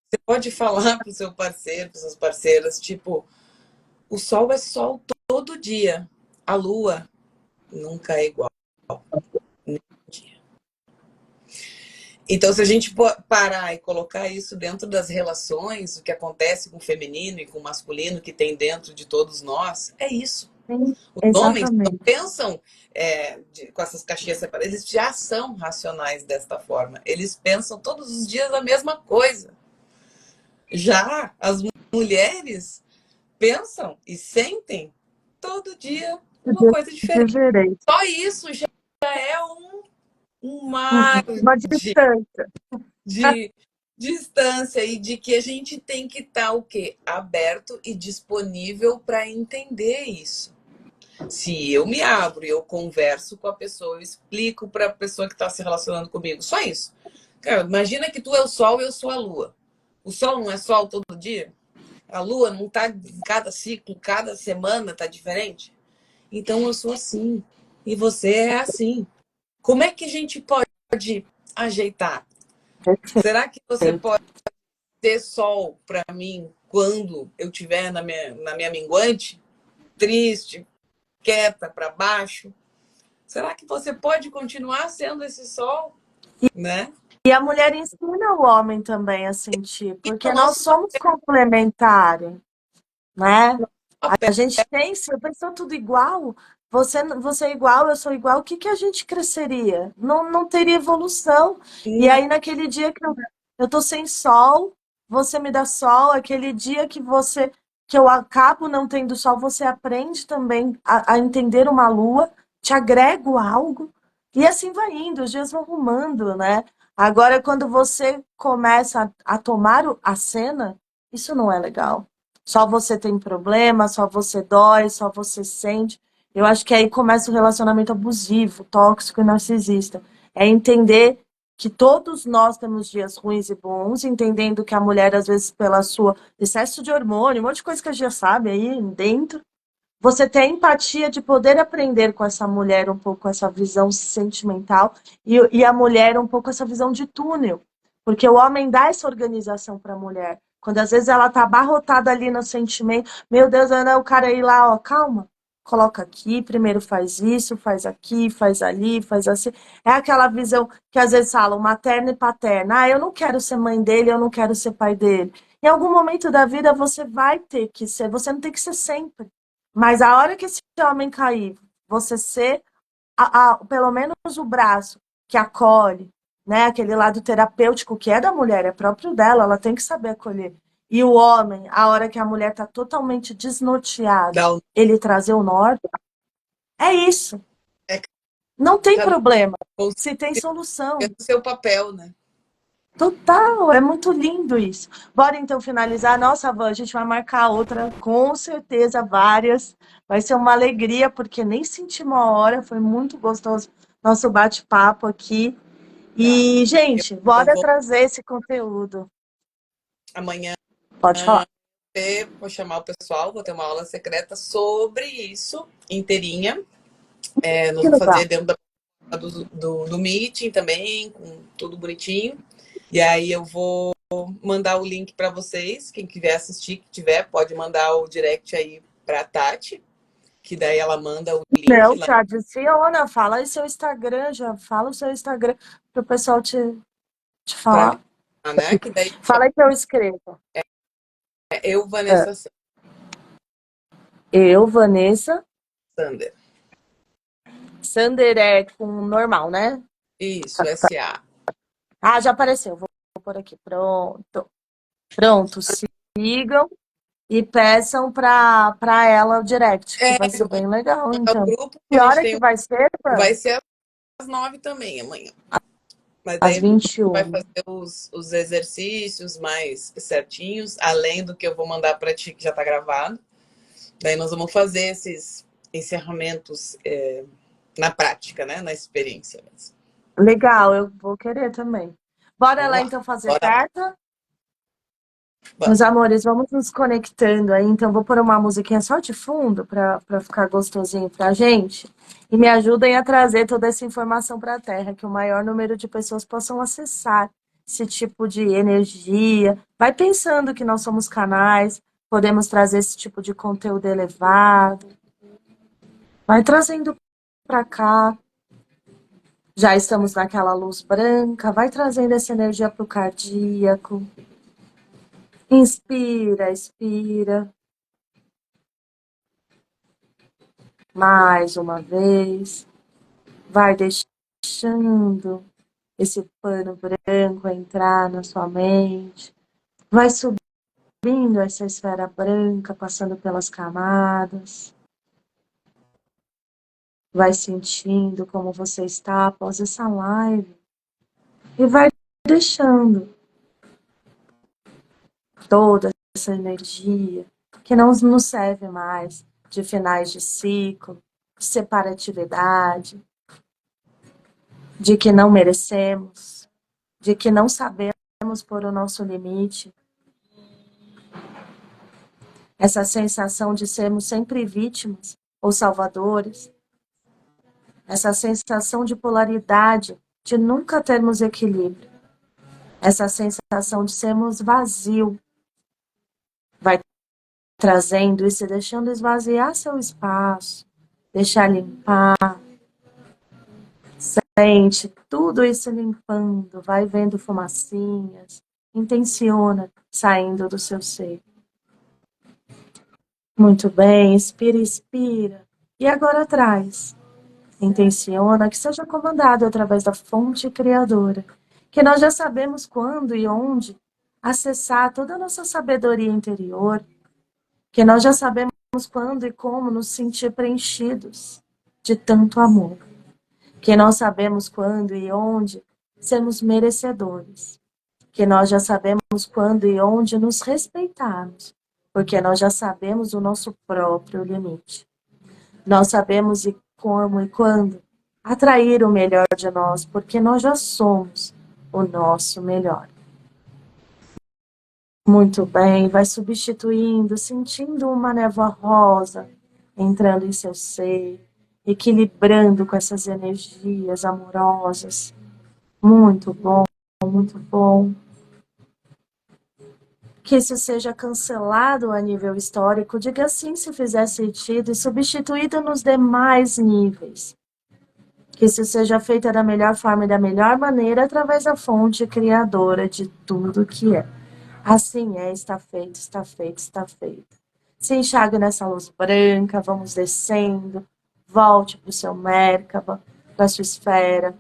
você pode falar para o seu parceiro, para suas parceiras, tipo, o Sol é Sol todo dia, a Lua nunca é igual. Então, se a gente parar e colocar isso dentro das relações, o que acontece com o feminino e com o masculino que tem dentro de todos nós, é isso. Sim, Os homens não exatamente. pensam com essas caixinhas separadas, eles já são racionais desta forma. Eles pensam todos os dias a mesma coisa. Já as mulheres pensam e sentem todo dia uma coisa diferente. Diferente. Só isso já é um mar Uma de, distância. de distância e de que a gente tem que estar o quê? Aberto e disponível para entender isso. Se eu me abro e eu converso com a pessoa, eu explico para a pessoa que está se relacionando comigo, só isso. Cara, imagina que tu é o sol e eu sou a lua. O sol não é sol todo dia? A lua não está em cada ciclo, cada semana está diferente? Então eu sou assim. E você é assim. Como é que a gente pode ajeitar? Será que você Perfeito. pode ter sol para mim quando eu estiver na minha minguante, triste, quieta, para baixo? Será que você pode continuar sendo esse sol, né? E a mulher ensina o homem também a sentir, E é porque o nós nosso somos complementares, né? A papel. gente tem, se eu pensar tudo igual, você é igual, eu sou igual, o que que a gente cresceria? Não teria evolução. E Não, aí, naquele dia que eu tô sem sol, você me dá sol, aquele dia que eu acabo não tendo sol, você aprende também a entender uma lua, te agrego algo, e assim vai indo, os dias vão rumando, né? Agora, quando você começa a tomar a cena, isso não é legal. Só você tem problema, só você dói, só você sente. Eu acho que aí começa o relacionamento abusivo, tóxico e narcisista. É entender que todos nós temos dias ruins e bons, entendendo que a mulher, às vezes, pela sua excesso de hormônio, um monte de coisa que a gente já sabe aí dentro, você ter a empatia de poder aprender com essa mulher um pouco essa visão sentimental e a mulher um pouco essa visão de túnel. Porque o homem dá essa organização para a mulher. Quando às vezes ela tá abarrotada ali no sentimento, meu Deus, Ana, o cara ir lá, ó, calma, coloca aqui, primeiro faz isso, faz aqui, faz ali, faz assim. É aquela visão que às vezes falam, materna e paterna. Ah, eu não quero ser mãe dele, eu não quero ser pai dele. Em algum momento da vida você vai ter que ser, você não tem que ser sempre. Mas a hora que esse homem cair, você ser pelo menos o braço que acolhe, né? Aquele lado terapêutico que é da mulher, é próprio dela, ela tem que saber acolher. E o homem, a hora que a mulher está totalmente desnorteada, dá o, ele trazer o norte, é isso. é Não tem cada problema. um Se tem solução. o seu papel, né? Total, é muito lindo isso. Bora então finalizar. Nossa, Van, a gente vai marcar outra, com certeza, várias. Vai ser uma alegria, porque nem senti uma hora, foi muito gostoso nosso bate-papo aqui. Tá. E, Eu gente, então bora vou trazer esse conteúdo. amanhã Pode falar. vou chamar o pessoal, vou ter uma aula secreta sobre isso, inteirinha. Nós Que vamos legal. fazer dentro do meeting também, com tudo bonitinho. E aí eu vou mandar o link para vocês. Quem quiser assistir, que tiver, pode mandar o direct aí para a Tati, que daí ela manda o link Não, lá te adiciona, fala aí seu Instagram, já fala o seu Instagram para o pessoal te para mim, falar. né? Que daí Fala aí que eu escrevo. eu, É. Vanessa Eu, Vanessa, Sander. Sander é com normal, né? Isso, SA. Ah, já apareceu. Vou por aqui. Pronto. Pronto. Sigam e peçam para ela o direct, que vai ser Eu vou bem legal, mandar o então. grupo, que Que a gente hora que tem. vai ser, Fran? Vai ser às 9 também amanhã. Mas Às daí a gente vai 21. fazer os exercícios mais certinhos, além do que eu vou mandar para ti, que já está gravado. Daí nós vamos fazer esses encerramentos na prática, né? Na experiência mesmo. Legal, eu vou querer também. Bora Vamos lá, lá. então, fazer Bora lá. carta? Meus Vamos. amores, vamos nos conectando aí. Então, vou pôr uma musiquinha só de fundo para ficar gostosinho pra gente. E me ajudem a trazer toda essa informação para a Terra, que o maior número de pessoas possam acessar esse tipo de energia. Vai pensando que nós somos canais, podemos trazer esse tipo de conteúdo elevado. Vai trazendo para cá. Já estamos naquela luz branca, vai trazendo essa energia para o cardíaco. Inspira, expira. Mais uma vez. Vai deixando esse pano branco entrar na sua mente. Vai subindo essa esfera branca, passando pelas camadas. Vai sentindo como você está após essa live. E vai deixando toda essa energia que não nos serve mais de finais de ciclo, de separatividade, de que não merecemos, de que não sabemos pôr o nosso limite. Essa sensação de sermos sempre vítimas ou salvadores. Essa sensação de polaridade, de nunca termos equilíbrio. Essa sensação de sermos vazio. Vai trazendo e se deixando esvaziar seu espaço, deixar limpar. Sente tudo isso limpando, vai vendo fumacinhas, intenciona saindo do seu ser. Muito bem, inspira, expira. E agora traz. Intenciona que seja comandado através da fonte criadora, que nós já sabemos quando e onde acessar toda a nossa sabedoria interior, que nós já sabemos quando e como nos sentir preenchidos de tanto amor, que nós sabemos quando e onde sermos merecedores, que nós já sabemos quando e onde nos respeitarmos, porque nós já sabemos o nosso próprio limite. Nós sabemos e como e quando atrair o melhor de nós, porque nós já somos o nosso melhor. Muito bem, vai substituindo, sentindo uma névoa rosa entrando em seu ser, equilibrando com essas energias amorosas. Muito bom, muito bom. Que isso seja cancelado a nível histórico, diga assim se fizer sentido, e substituído nos demais níveis. Que isso seja feito da melhor forma e da melhor maneira através da fonte criadora de tudo que é. Assim é, está feito, está feito, está feito. Se enxague nessa luz branca, vamos descendo, volte para o seu Merkaba, para a sua esfera.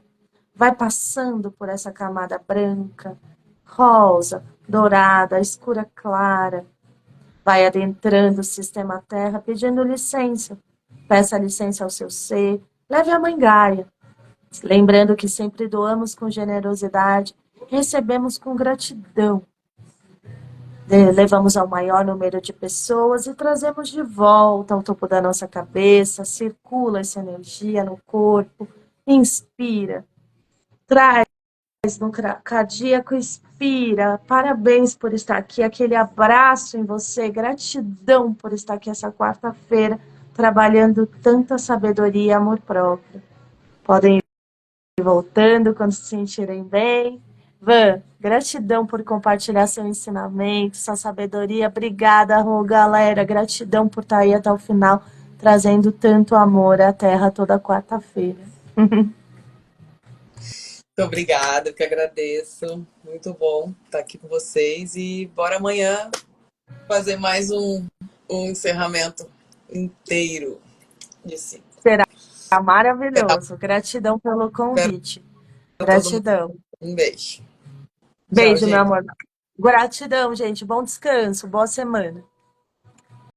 Vai passando por essa camada branca, rosa, dourada, escura clara. Vai adentrando o sistema Terra, pedindo licença. Peça licença ao seu ser, leve a Mãe Gaia. Lembrando que sempre doamos com generosidade, recebemos com gratidão. Levamos ao maior número de pessoas e trazemos de volta ao topo da nossa cabeça, circula essa energia no corpo, inspira, traz no cardíaco, expira, parabéns por estar aqui, aquele abraço em você, gratidão por estar aqui essa quarta-feira, trabalhando tanta sabedoria e amor próprio. Podem ir voltando quando se sentirem bem. Van, gratidão por compartilhar seu ensinamento, sua sabedoria. Obrigada, Rô, galera. Gratidão por estar aí até o final, trazendo tanto amor à Terra toda quarta-feira. Muito obrigada, eu que agradeço. Muito bom estar aqui com vocês. E bora amanhã fazer mais um encerramento inteiro de ciclo. Será maravilhoso. Gratidão pelo convite. Gratidão. Um beijo. Tchau, Beijo, meu gente. amor. Gratidão, gente. Bom descanso. Boa semana.